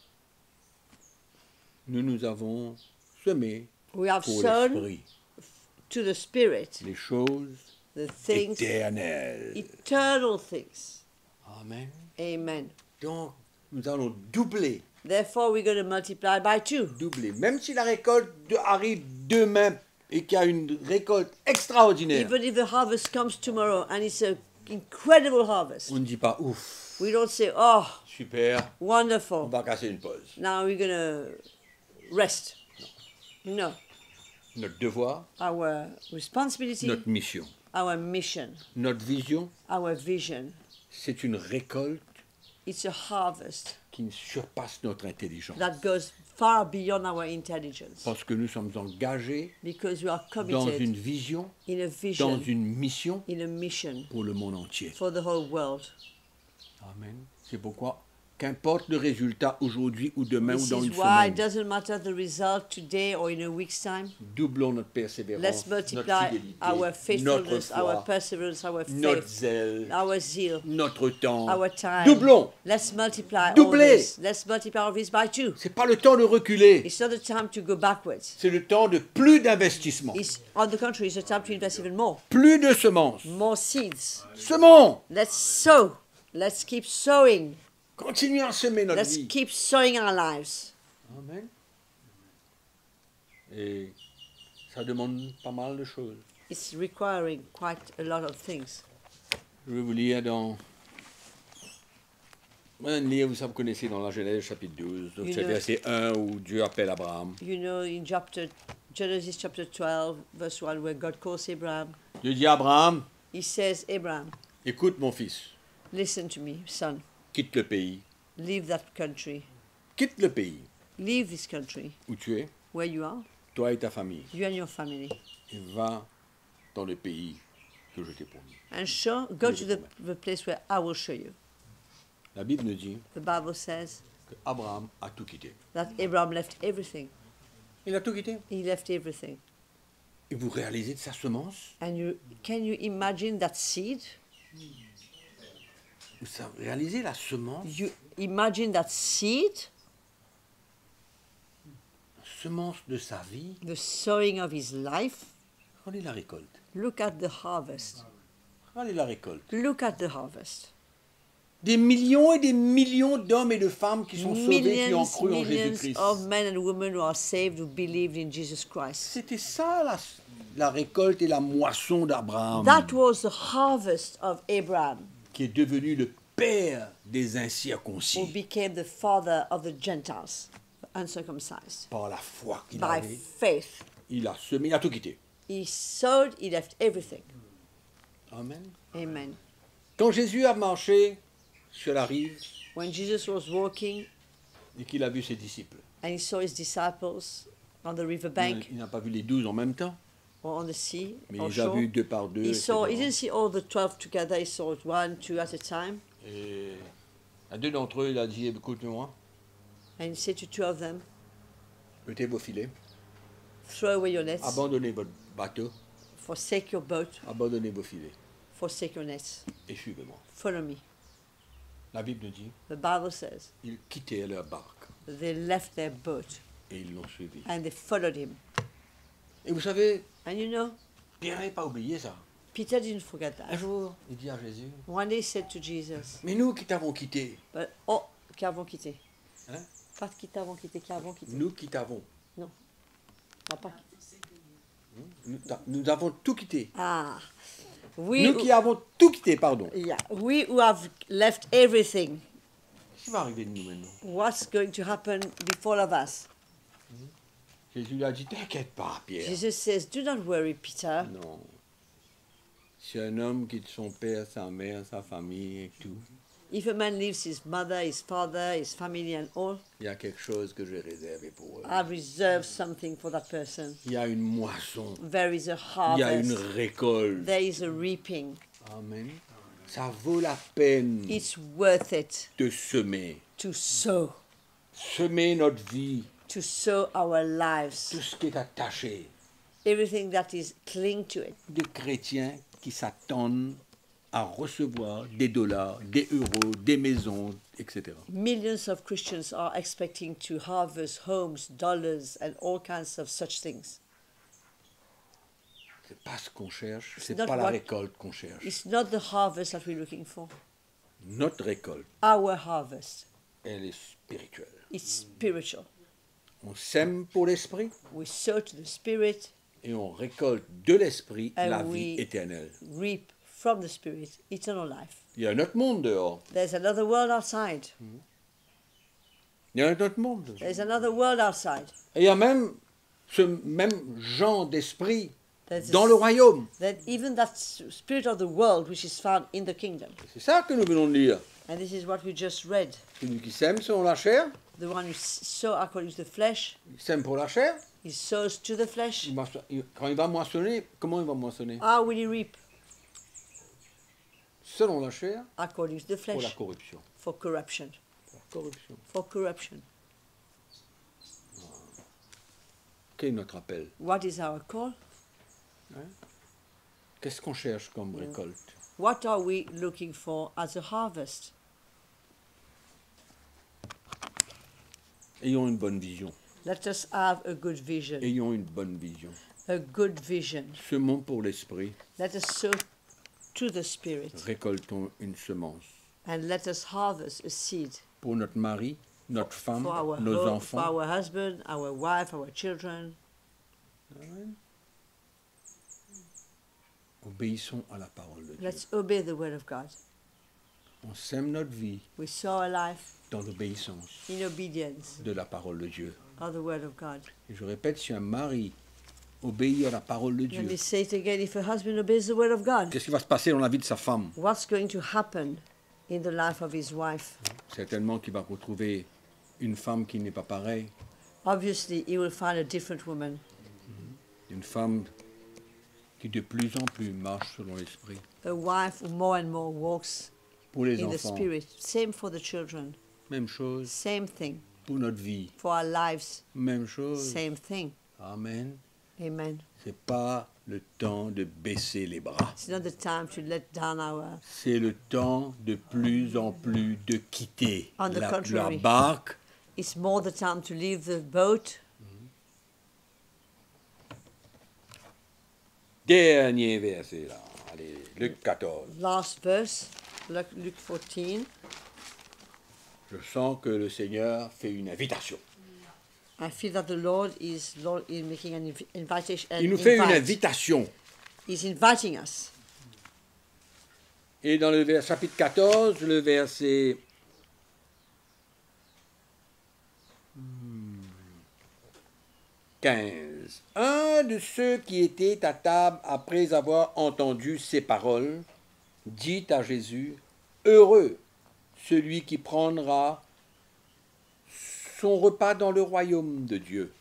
not. nous avons semé We have pour sown l'esprit to the spirit les choses the things, éternelles. eternal things. Amen. Amen. Donc, nous allons doubler, Therefore, we're going to multiply by 2. doubler. Même si la récolte arrive demain, et qu'il y a une récolte extraordinaire, Even if the harvest comes tomorrow and it's an incredible harvest, on ne dit pas ouf, we don't say, oh, super, on wonderful, va casser une pause. now we're going to rest. No. Notre devoir, Our responsibility, notre mission, our mission, notre vision, our vision, c'est une récolte it's a harvest qui surpasse notre intelligence. that goes far beyond our intelligence Parce que nous sommes engagés because we are dans committed une vision, in a dans vision, une mission in a mission pour le monde entier. for the whole world. Amen. C'est pourquoi, qu'importe le résultat aujourd'hui ou demain This ou dans is une why it semaine, doesn't matter the result today or in a week's time. doublons notre persévérance, Let's notre multiply fidélité, our notre faithfulness, our foi, perseverance, our notre faith, zèle, our zeal, notre temps. our time. Doublons. Let's multiply all Doublez. this. Let's multiply all this by 2. C'est pas le temps de reculer, It's not the time to go backwards. c'est le temps de plus d'investissement, It's, on the contrary, it's a time to invest even more. plus de semences. More seeds. Semons. Let's sow. Let's keep sowing. Continuez à semer notre Let's vie. keep sowing our lives. Amen. Et ça demande pas mal de choses. It's requiring quite a lot of things. Je vais vous lire dans... Vous savez, vous connaissez dans la Genèse chapitre 12, donc You c'est know- verset 1 où Dieu appelle Abraham. You know, in Genesis chapter 12, verse 1, where God calls Abraham, Dieu dit à Abraham, he says, Abraham, écoute mon fils, listen to me, son. quitte le pays, Leave that country. quitte le pays Leave this country où tu es, where you are, toi et ta famille, you and your family, et va dans le pays que je t'ai promis. and go to the place where I will show you. La Bible nous dit The Bible says que Abraham a tout quitté. that Abraham left everything. Il a tout quitté. He left everything. Et vous réalisez de sa semence? And can you imagine that seed? Vous réalisez la semence? You imagine that seed, La semence de sa vie? the sowing of his life. Regardez la récolte. Look at the harvest. Regardez la récolte. Look at the harvest. Des millions et des millions d'hommes et de femmes qui sont sauvés, qui ont Millions, cru en millions Jésus-Christ. of men and women who are saved, who believed in Jesus Christ. C'était ça la récolte et la moisson d'Abraham, That was the harvest of Abraham, qui est devenu le père des who incirconcis became the father of the Gentiles, uncircumcised. par la foi qu'il By avait. faith. Il a semé, il a tout quitté. He sowed, he left everything. Amen. Amen. Quand Jésus a marché sur la rive When Jesus was walking et qu'il a vu ses disciples, and he saw his disciples on the riverbank il n'a pas vu les 12 en même temps, or on the sea mais or il les a shore, vus deux par deux. he etc. didn't see all the 12 together, he saw 1, 2 at a time. Et à deux d'entre eux, il a dit, écoute-moi, And he said to 2 of them, jetez vos filets, throw away your nets, abandonnez votre bateau, forsake your boat, abandonnez vos filets forsake your nets, et suivez-moi. follow me. La Bible nous dit, The Bible says ils quittaient leur barque they left their boat et ils l'ont suivi. and they followed him. Et vous savez, And you know, Pierre n'avait pas oublié ça. Peter didn't forget Un that. jour, il dit à Jésus, One day he said to Jesus, mais nous qui t'avons quitté, but, qui avons quitté. hein, Pas qui t'avons quitté, qui avons quitté. nous qui t'avons, Non. On n'a pas quitté. nous avons tout quitté. Ah. We, Nous qui avons tout quitté, pardon. yeah, we who have left everything, Qu'est-ce qui va arriver de nous maintenant? what's going to happen before of us? Jésus lui a dit, t'inquiète pas, Pierre. Jesus says, do not worry, Peter. Non. Si un homme quitte son père, sa mère, sa famille et tout, If a man leaves his mother, his father, his family and all, il y a quelque chose que j'ai réservé pour eux. I've reserved something for that person. Il y a une moisson. There is a Il y a une harvest. récolte. There is a reaping. Amen. Ça vaut la peine It's worth it de semer. to sow, Semer notre vie, to sow our lives, tout ce qui est attaché. everything that is cling to it. Des chrétiens qui s'attendent à recevoir des dollars, des euros, des maisons, etc. Millions of Christians are expecting to harvest homes, dollars, and all kinds of such things. C'est pas ce qu'on cherche, c'est not pas la what- récolte qu'on cherche. It's not the harvest that we're looking for. Notre récolte, Our harvest, elle est spirituelle. it's spiritual. On sème pour l'esprit We sow to the Spirit, et on récolte de l'esprit And la we- vie éternelle. reap from the Spirit eternal life. Il y a un autre monde dehors. There's another world outside. Il y a un autre monde. There's another world outside. Et il y a même ce même genre d'esprit There's dans le royaume. that even that spirit of the world which is found in the kingdom. C'est ça que nous venons de lire. And this is what we just read. Celui qui sème selon la chair, The one who sows according to the flesh, il sème pour la chair. he sows to the flesh. Quand il va moissonner, comment il va moissonner? How will he reap? Selon la chair, According to the pour la flesh, corruption. for corruption. Corruption. For corruption. Quel est notre appel? What is our call? Qu'est-ce qu'on cherche comme récolte? What are we looking for as a harvest? Ayons une bonne vision. Let us have a good vision. Ayons une bonne vision. A good vision. Semons pour l'esprit, Let us sow to the Spirit. récoltons une semence. And let us harvest a seed Pour notre mari, notre femme, for our nos home, for enfants. our husband, our wife, our children. Obéissons à la parole de Dieu. Let's obey the word of God. On sème notre vie We sow our life dans l'obéissance in obedience de la parole de Dieu. of the word of God. Et je répète, si un mari obéit à la parole de Let me Dieu, say it again, if a husband obeys the word of God, qu'est-ce qui va se passer dans la vie de sa femme? what's going to happen in the life of his wife? Certainement qu'il va retrouver une femme qui n'est pas pareille, Obviously, he will find a different woman, une femme qui de plus en plus marche selon l'esprit. a wife who more and more walks Pour les in the enfants, Spirit. Same for the children. même chose. Same thing Pour notre vie, for our lives. même chose. Same thing. Amen. Amen. C'est pas le temps de baisser les bras. It's not the time to let down our. C'est le temps de plus en plus de quitter On the la contrary. barque. It's more the time to leave the boat. Dernier verset là. Allez, Luc 14. Last verse, Luke 14. Je sens que le Seigneur fait une invitation. I feel that the Lord is making an invitation. Il nous fait une invitation. He's inviting us. Et dans le chapitre 14, le verset 15. Un de ceux qui étaient à table après avoir entendu ces paroles dit à Jésus, heureux celui qui prendra son repas dans le royaume de Dieu.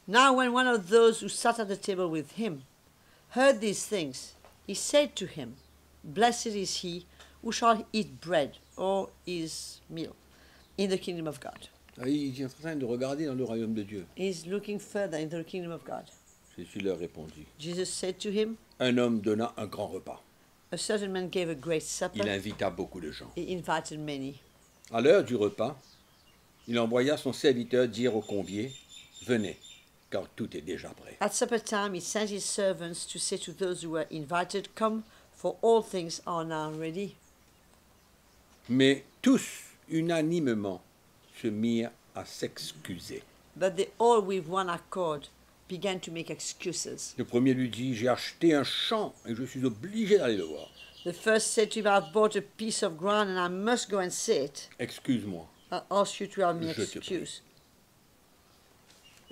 Now, when one of those who sat at the table with him heard these things, he said to him, Blessed is he who shall eat bread or his meal in the kingdom of God. Il est en train de regarder dans le royaume de Dieu. He's looking further into the kingdom of God. Jésus leur répondit. Jesus said to him, Un homme donna un grand repas. A certain man gave a great Il supper. invita beaucoup de gens. He invited many. À l'heure du repas, il envoya son serviteur dire aux conviés, venez, car tout est déjà prêt. At supper time, he sent his servants to say to those who were invited, Come, for all things are now ready. Mais tous, unanimement, se mirent à s'excuser. But they all, with one accord, began to make excuses. Le premier lui dit, j'ai acheté un champ et je suis obligé d'aller le voir. The first said to him, I've bought a piece of ground and I must go and see it. Excuse-moi. I ask you to have me Je te excuse.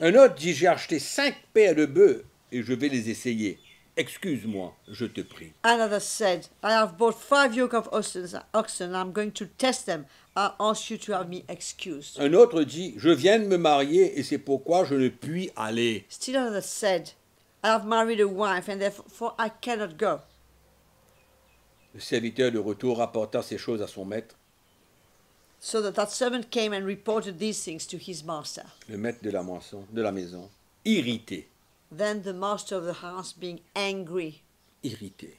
Un autre dit, j'ai acheté 5 paires de bœufs et je vais les essayer. Excuse-moi, je te prie. Another said, I have bought 5 yoke of oxen and I'm going to test them. I ask you to have me excused. Un autre dit, je viens de me marier et c'est pourquoi je ne puis aller. Still another said, I have married a wife and therefore I cannot go. Le serviteur de retour rapporta ces choses à son maître. So that servant came and reported these things to his master. Le maître de la maison, irrité, Then the master of the house, being angry, irrité.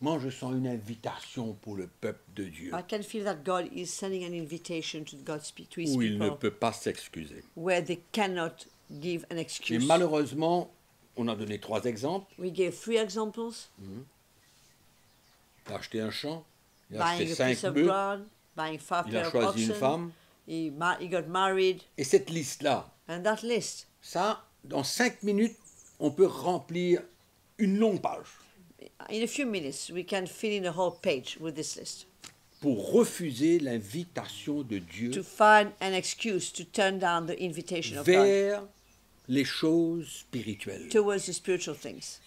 Moi, je sens une invitation pour le peuple de Dieu, I can feel that God is sending an invitation to to his où il ne people, peut pas s'excuser. where they cannot give an Et excuse. malheureusement, on a donné 3 exemples. We gave 3 examples: Il a acheté un champ, il a buying acheté a piece 5 of bœufs, ground, buying 5 il pair a of choisi une oxen. femme. He got married, Et cette liste-là, and that list, ça, dans 5 minutes, on peut remplir une longue page In a few minutes, we can fill in a whole page with this list pour refuser l'invitation de Dieu to find an excuse to turn down the invitation of God vers les choses spirituelles. towards the spiritual things.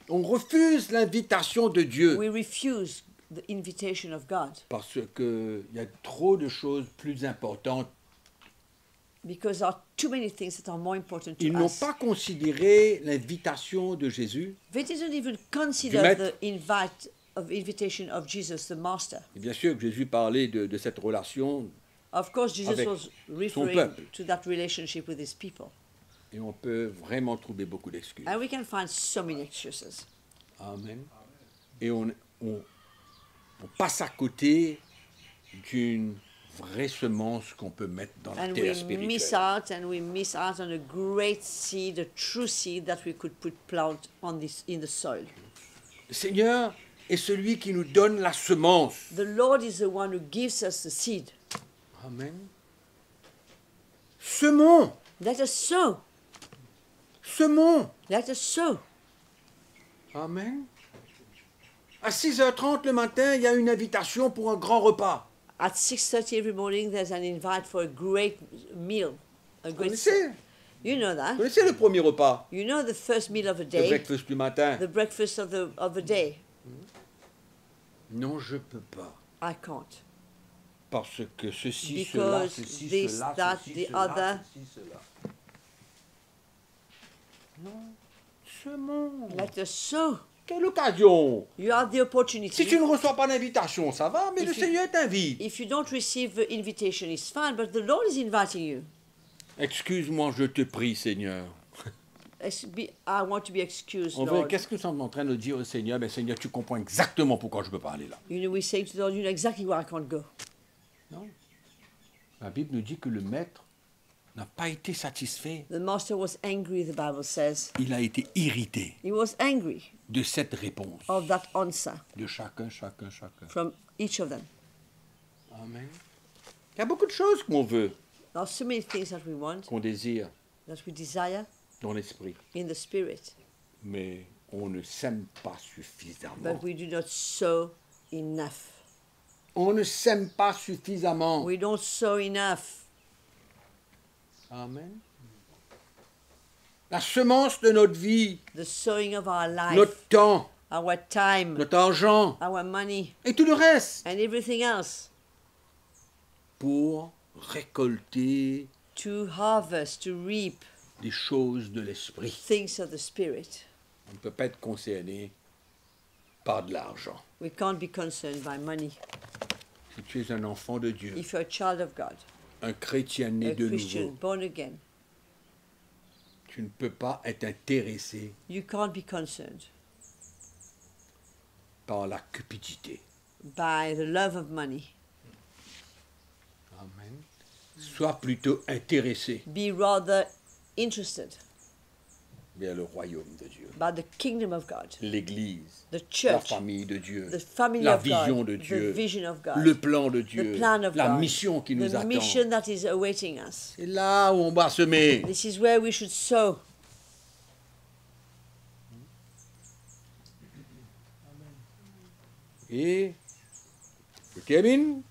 On refuse l'invitation de Dieu We refuse the invitation of God parce qu'il y a trop de choses plus importantes. because there are too many things that are more important to Ils n'ont us. pas considéré l'invitation de Jésus. They didn't even consider maître. the invitation of Jesus, the Master. Et bien sûr que Jésus parlait de cette relation Of course, Jesus Avec was referring peuple. to that relationship with his people. et on peut vraiment trouver beaucoup d'excuses. And we can find so many excuses. Amen. Et on passe à côté d'une vraie semence qu'on peut mettre dans la And terre we miss spirituelle. out, and we miss out on a great seed, a true seed that we could plant on this in the soil. Le Seigneur est celui qui nous donne la semence. The Lord is the one who gives us the seed. Amen. Semons, Let us sow. semons. Let us sow. Amen. À 6h30 le matin, il y a une invitation pour un grand repas. At 6:30 every morning, there's an invite for a great meal. A Vous great. connaissez, You know vous that. connaissez le premier repas, You know the first meal of the le day, breakfast du matin. the breakfast of the day. Non, je peux pas. I can't. Parce que ceci, Because cela, ceci, this, cela, that, ceci, the cela, other. ceci, cela. Non, semons. Let us sow. Quelle occasion! You have the opportunity. Si tu ne reçois pas l'invitation, ça va, mais If le you- Seigneur t'invite. If you don't receive the invitation, it's fine, but the Lord is inviting you. Excuse-moi, je te prie, Seigneur. I want to be excused, En vrai, Lord. qu'est-ce que nous sommes en train de dire au Seigneur? Ben, Seigneur, tu comprends exactement pourquoi je ne peux pas aller là. You know, we say to the Lord, you know exactly where I can't go. Non. La Bible nous dit que le maître n'a pas été satisfait. The master was angry, the Bible says. Il a été irrité He was angry de cette réponse. of that answer De chacun. from each of them. Amen. Il y a beaucoup de choses qu'on veut, There are so many things that we want, qu'on désire that we desire dans l'esprit. in the spirit, Mais on ne sème pas suffisamment. but we do not sow enough. On ne sème pas suffisamment. We don't sow enough. Amen. La semence de notre vie, The sowing of our life, notre temps, our time, notre argent our money, et tout le reste and everything else pour récolter to harvest, to reap des choses de l'esprit. things of the spirit. On ne peut pas être concerné par de l'argent. We can't be concerned by money. Si tu es un enfant de Dieu, If you're a child of God, un chrétien né a de Christian, nouveau, born again, tu ne peux pas être intéressé you can't be concerned par la cupidité. by the love of money. Amen. Sois plutôt intéressé Be rather interested vers le royaume de Dieu, by the kingdom of God, l'Église, the la church, famille de Dieu, the family la of vision God, de the Dieu, vision of God, le plan de Dieu, the plan of la God, mission qui nous the attend. mission that is awaiting us. C'est là où on va semer. This is where we should sow. Et je termine.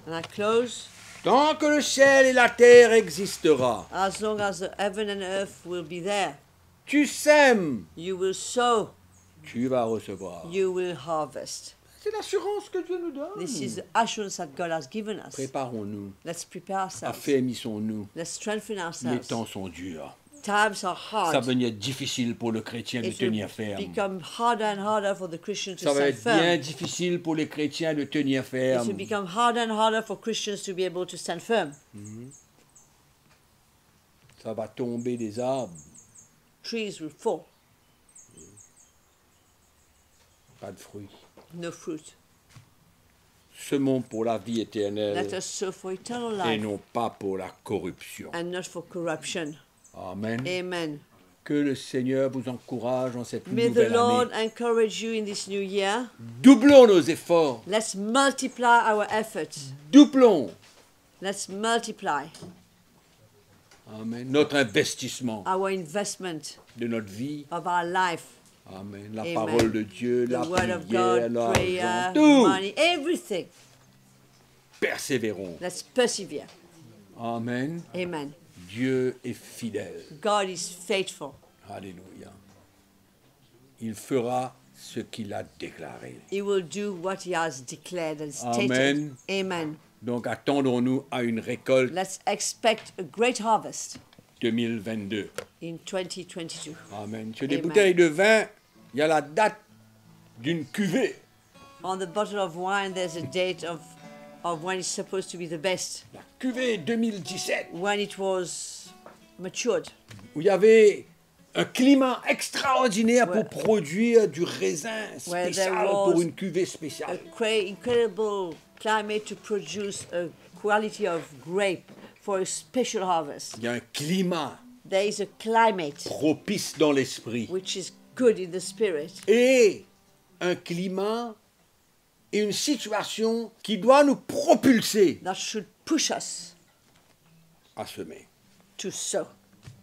And I close. Tant que le ciel et la terre existera, As long as the heaven and earth will be there, tu sèmes, you will sow, tu vas recevoir. you will harvest. C'est l'assurance que Dieu nous donne. This is the assurance that God has given us. Préparons-nous, Let's prepare ourselves. affermissons-nous. Let's strengthen Les ourselves. temps sont durs. Times are Ça va hard. devenir difficile pour le chrétien de It will tenir ferme. become harder and harder for the Christian to Ça va stand être bien firm. difficile pour les chrétiens de tenir It ferme. will become harder and harder for Christians to be able to stand firm. Ça va tomber des arbres, Trees will fall, pas de fruits. no fruit. Semons pour la vie Let éternelle us sow for eternal et life non pas pour la corruption. and not for corruption. Amen. Amen. Que le Seigneur vous encourage en cette May the nouvelle Lord année. encourage you in this new year. Doublons nos efforts. Let's multiply our efforts. Doublons. Let's multiply. Amen. Notre investissement our investment de notre vie. of our life. Amen. La Amen. parole de Dieu, The la word of prière, God, prayer, l'argent, tout. money, everything. Persévérons. Let's persevere. Amen. Amen. Dieu est fidèle. God is faithful. Alléluia. Il fera ce qu'il a déclaré. He will do what he has declared and stated. Amen. Amen. Donc attendons-nous à une récolte Let's expect a great harvest 2022. in 2022. Amen. Sur des Amen. bouteilles de vin, il y a la date d'une cuvée. On the bottle of wine, there's a date of when it's supposed to be the best, La cuvée 2017, when it was matured, où il y avait un climat extraordinaire Ouais. pour produire du raisin Where spécial there was pour une cuvée a spéciale. incredible climate to produce a quality of grape for a special harvest. Il y a un climat There is a climate propice dans l'esprit which is good in the spirit, et un climat et une situation qui doit nous propulser that should push us à semer. to sow.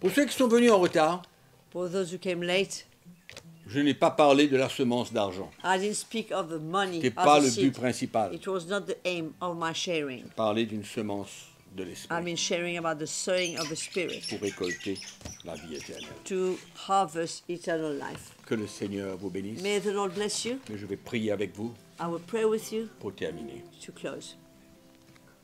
Pour ceux qui sont venus en retard, For those who came late, je n'ai pas parlé de la semence d'argent. I didn't speak of the money Ce n'est pas as a le but seed. principal. It was not the aim of my sharing. Parler d'une semence de I l'esprit mean sharing about the sowing of the spirit pour récolter la vie éternelle. to harvest eternal life. Que le Seigneur vous bénisse. May the Lord bless you. Mais je vais prier avec vous I will pray with you pour terminer. to close.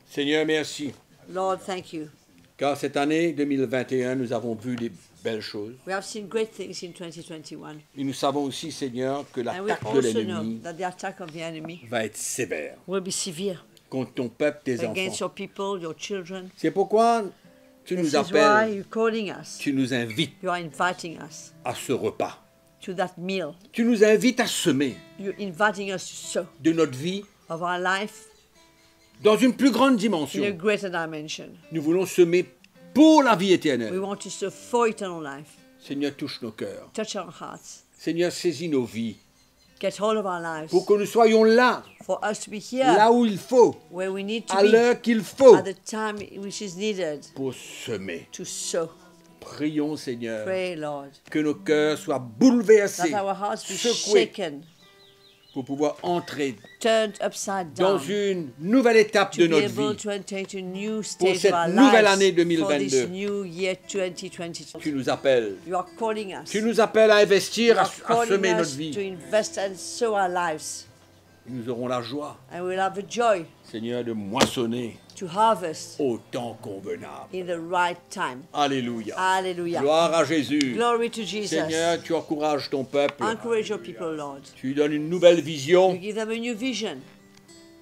Seigneur, merci. Lord, thank you. Car cette année 2021, nous avons vu des belles choses. We have seen great things in 2021. Et nous savons aussi, Seigneur, que And we l'attaque de also know l'ennemi that the attack of the enemy va être sévère will be severe contre ton peuple, tes against enfants. your people, your children. C'est pourquoi tu This nous is why appelles, you're calling us. tu nous invites You are inviting us à ce repas. to that meal. Tu nous invites à semer You're inviting us to sow de notre vie of our life dans une plus grande in a dimension. greater dimension. Nous voulons semer pour la vie We éternelle. want to sow for eternal life. Seigneur, touche nos cœurs. Touch our hearts. Seigneur, saisis nos vies Get hold of our lives. pour que nous soyons là, For us to be here là où il faut, where we need to à be l'heure qu'il faut at the time which is needed pour semer. to sow. Prions, Seigneur, Pray, Lord, que nos cœurs soient bouleversés, that our hearts be secoués, shaken, pour pouvoir entrer turned upside dans down, une nouvelle étape de to be notre able vie. to enter into a new stage cette of our nouvelle lives année for 2022. this new year 2022. Tu nous appelles. You are calling us. Tu nous appelles à investir, You à are calling semer us notre to vie. invest and sow our lives. Nous aurons la joie, And we'll have the joy Seigneur, de moissonner to harvest au temps convenable. in the right time. Alléluia. Hallelujah. Gloire à Jésus. Glory to Jesus. Seigneur, tu encourages ton peuple. Encourage your people, Lord. Tu lui donnes une nouvelle You vision give them a new vision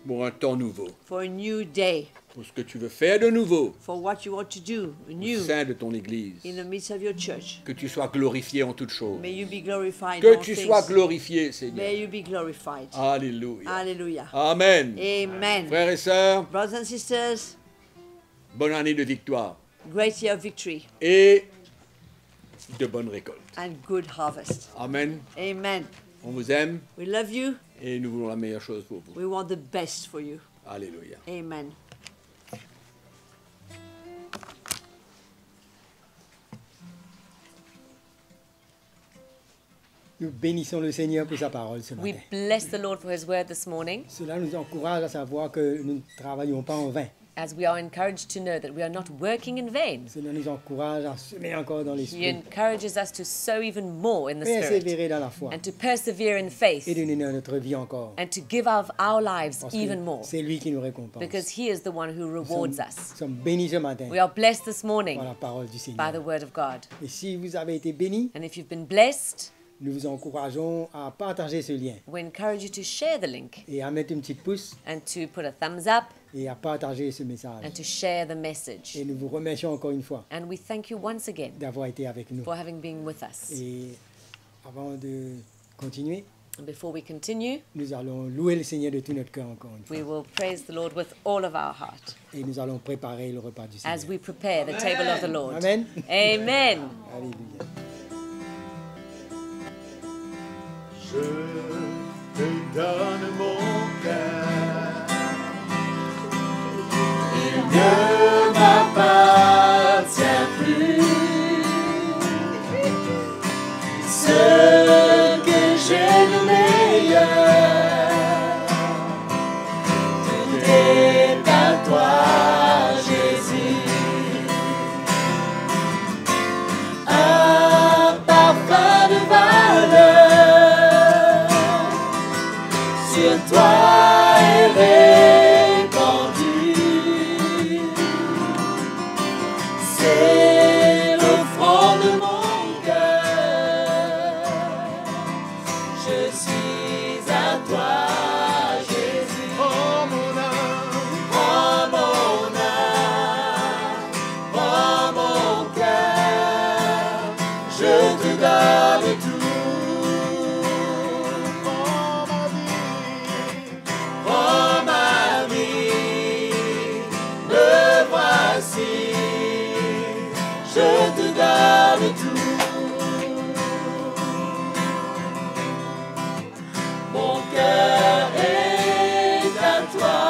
pour un temps nouveau. for a new day, Pour ce que tu veux faire de nouveau for what you want to do au new sein de ton Église. in the midst of your church. Que tu sois glorifié en toutes choses. May you be glorified in Que all tu things. sois glorifié, Seigneur. May you be glorified. Alléluia. Hallelujah. Amen. Amen. Frères et sœurs, Brothers and sisters, bonne année de victoire great year of victory et de bonnes récoltes. and good harvest. Amen. Amen. On vous aime We love you. et nous voulons la meilleure chose pour vous. We want the best for you. Alléluia. Amen. Nous bénissons le Seigneur pour sa parole ce We matin. bless the Lord for his word this morning, Cela nous encourage à savoir que nous ne travaillons pas en vain. as we are encouraged to know that we are not working in vain. Cela nous encourage à semer encore dans He l'esprit, encourages us to sow even more in the Spirit persévérer dans la foi and to persevere in faith et donner notre vie encore. and to give of our lives Parce even que more, c'est lui qui nous récompense. because he is the one who Nous rewards sommes, us. sommes bénis ce matin We are blessed this morning par la parole du by Seigneur. the word of God. Et si vous avez été bénis, And if you've been blessed, nous vous encourageons à partager ce lien we encourage you to share the link et à mettre une petite pouce and to put a thumbs up et à partager ce message. and to share the message. Et nous vous remercions encore une fois And we thank you once again d'avoir été avec nous. for having been with us. Et avant de continuer, And before we continue, nous allons louer le Seigneur de tout notre cœur encore une fois. we will praise the Lord with all of our heart Et nous allons préparer le repas du as Seigneur. we prepare the table of the Lord. Amen. Amen. Alléluia. Je te donne mon cœur. Il ne m'appartient plus. Je suis à toi, Jésus. Oh mon âme, Prends mon âme, prends mon cœur, je te donne tout. oh ma vie, Prends ma vie, me voici, je te donne tout. Mon cœur est à toi,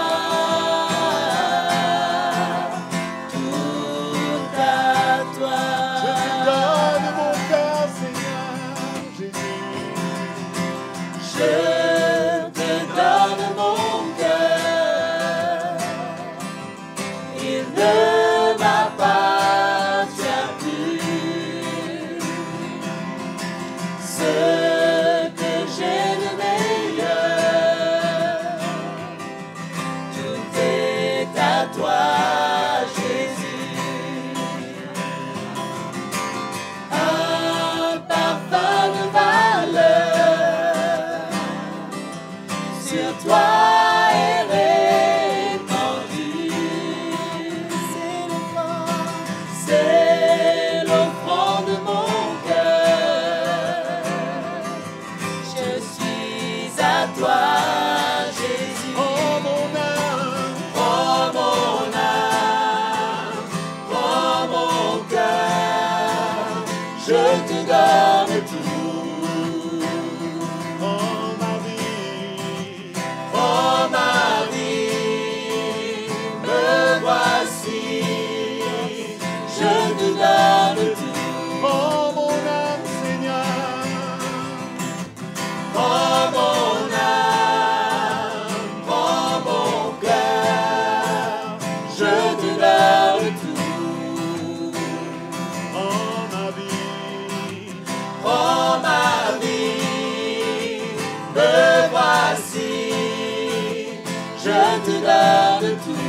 tout à toi. je te donne mon cœur, Seigneur Jésus. Je te donne mon cœur, il ne m'appartient plus. Ce que j'ai de meilleur, tout est à toi, Jésus. Un parfum de valeur sur toi est répandu. C'est l'offrande de mon cœur. Je suis à toi, Jésus. Oh mon âme, Prends mon âme, prends mon cœur, je te donne tout. oh ma vie, Oh ma vie, me voici, je te donne tout. oh mon âme, Seigneur. Prends mon âme, prends mon cœur, je te donne tout. Oh ma vie, Prends ma vie, me voici, je te donne tout.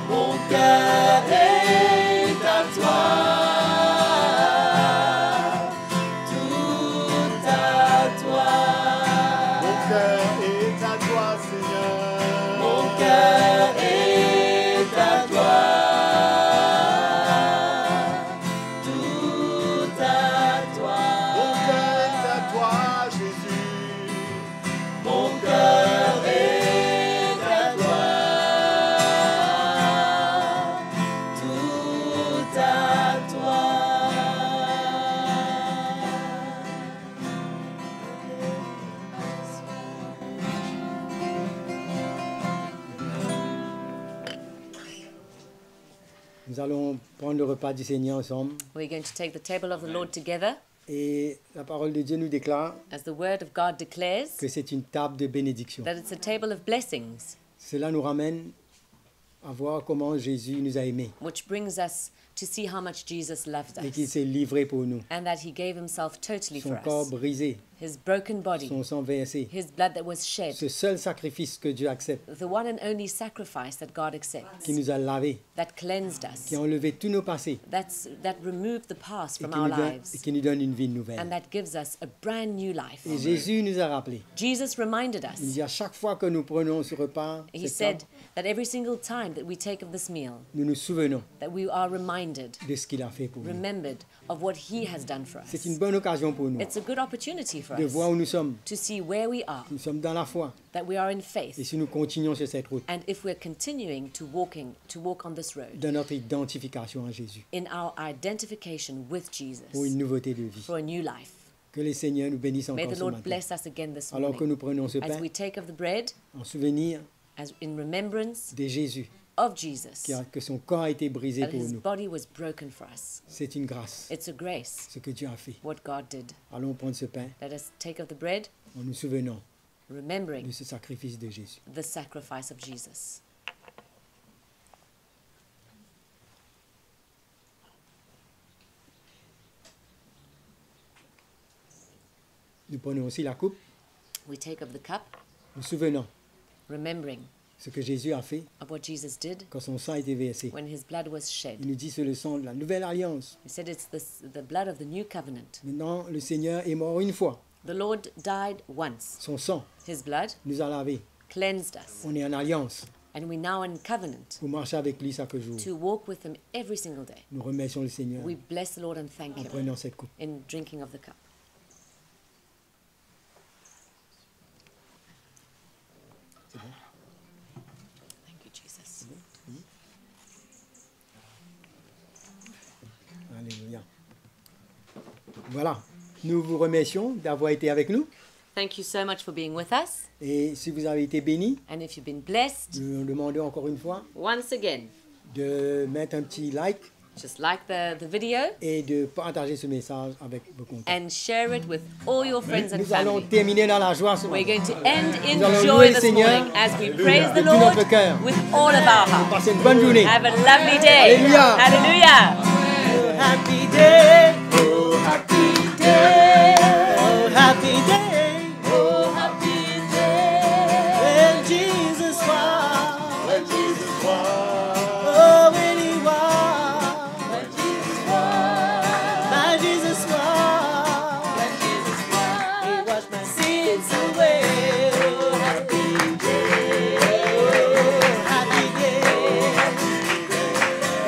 Mon cœur est à toi, tout à toi. mon cœur est à toi, Seigneur. Mon cœur est à toi, tout à toi. Mon cœur est à toi, Jésus. Mon cœur est à toi, tout à toi. Nous allons prendre le repas du Seigneur ensemble. We're going to take the table of the Lord together, Et la parole de Dieu nous déclare as the word of God declares que c'est une table de bénédiction. that it's a table of blessings, Cela nous ramène à voir comment Jésus nous a aimés which brings us to see how much Jesus loved et qu'il us s'est livré pour nous. and that he gave himself totally Son for corps us. brisé, His broken body, son sang versé. his blood that was shed, Ce seul sacrifice que Dieu accepte, the one and only sacrifice that God accepts, qui nous a lavés, that cleansed us, qui a enlevé tous nos passés that removed the past et from qui, our nous donne, et lives, qui nous donne une vie and nouvelle. that gives us a brand new life. Et Jésus nous a rappelé. Jesus reminded Il us, dit à chaque fois que nous prenons ce repas, he cette said table, that every single time that we take of this meal, nous nous souvenons that we are reminded, de ce qu'il a fait pour nous. remembered of what he has done for C'est us. une bonne occasion pour nous It's a good opportunity for de us voir où nous sommes. to see where we are, Nous sommes dans la foi. that we are in Et faith, si nous continuons sur cette route, and if we're continuing to walk on this road de notre identification à Jésus, in our identification with Jesus pour une nouveauté de vie. for a new life. Que le Seigneur nous bénisse May encore the ce Lord matin. bless us again this Alors que morning nous prenons ce as pain we take of the bread, en souvenir as in remembrance de Jésus, of Jesus, que son corps a été brisé that pour his nous. body was broken for us. C'est une grâce, It's a grace, ce que Dieu a fait. what God did. Allons prendre ce pain Let us take of the bread, en nous souvenant remembering de ce sacrifice de Jésus. the sacrifice of Jesus. Nous prenons aussi la coupe, We take of the cup, nous souvenant remembering ce que Jésus a fait of what Jesus did quand son sang a été versé. when his blood was shed. Il nous dit c'est le sang de la nouvelle alliance. He said it's the blood of the new covenant. Maintenant, le Seigneur est mort une fois. The Lord died once. Son sang His blood nous a lavés. cleansed us. On est en alliance And we're now in covenant pour marcher avec lui chaque jour. to walk with him every single day. Nous remercions le Seigneur We bless the Lord and thank en him prenant cette coupe. in drinking of the cup. Thank you, Jesus. Alléluia. Voilà. Nous vous remercions d'avoir été avec nous. Thank you so much for being with us. Et si vous avez été bénis, And if you've been blessed, nous demandons encore une fois once again, de mettre un petit like just like the video et de partager ce message avec vos contacts. and share it with all your friends and Nous allons family. terminer dans la joie ce We're matin. going to end in Nous allons joy louer le this Seigneur morning as we praise the de tout Lord notre cœur. with all of our heart. Passez une bonne journée. Have a lovely day. Alléluia. Hallelujah. Happy day, oh happy day, oh happy day, oh happy day. When Jesus was, When Jesus was, oh when he was, when Jesus was, my Jesus was, when Jesus was, he washed my sins away. Oh happy day, oh happy day.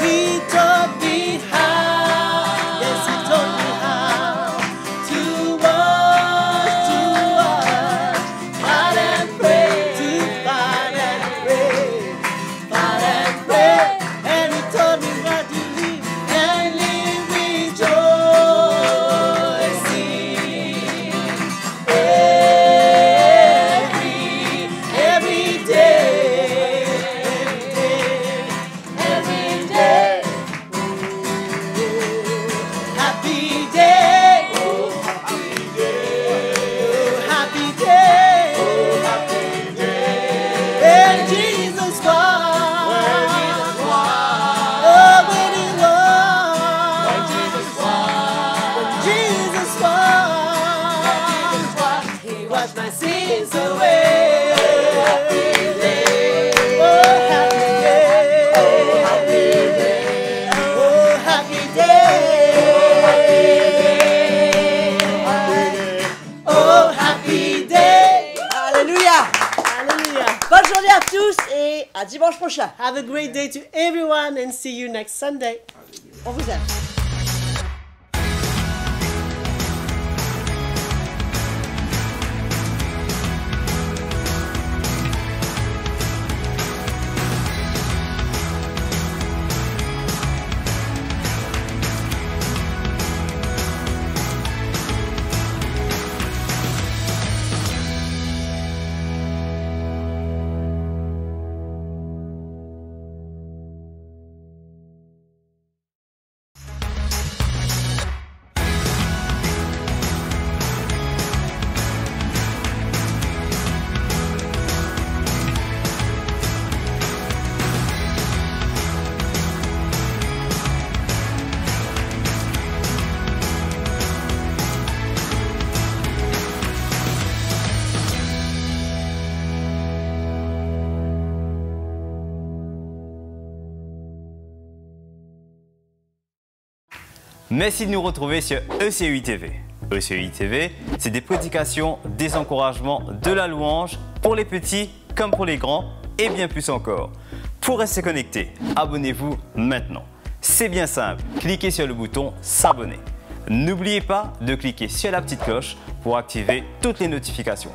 He taught me how, yes he taught me how to wash, fight and pray, to fight and pray, fight and pray. And he taught me how to live and live rejoicing every day, every day. Happy day, oh happy day, oh happy day, oh happy day. When Jesus was, oh when he was, when Jesus was, he washed my sins away. Happy day, oh happy day, oh happy day, oh happy day, oh happy day. Alléluia. Hallelujah. Bonne journée à tous et à dimanche prochain. Have a great day to everyone and see you next Sunday. On vous aime. Merci de nous retrouver sur ECUI TV. ECUI TV, c'est des prédications, des encouragements, de la louange pour les petits comme pour les grands et bien plus encore. Pour rester connecté, abonnez-vous maintenant. C'est bien simple, cliquez sur le bouton s'abonner. N'oubliez pas de cliquer sur la petite cloche pour activer toutes les notifications.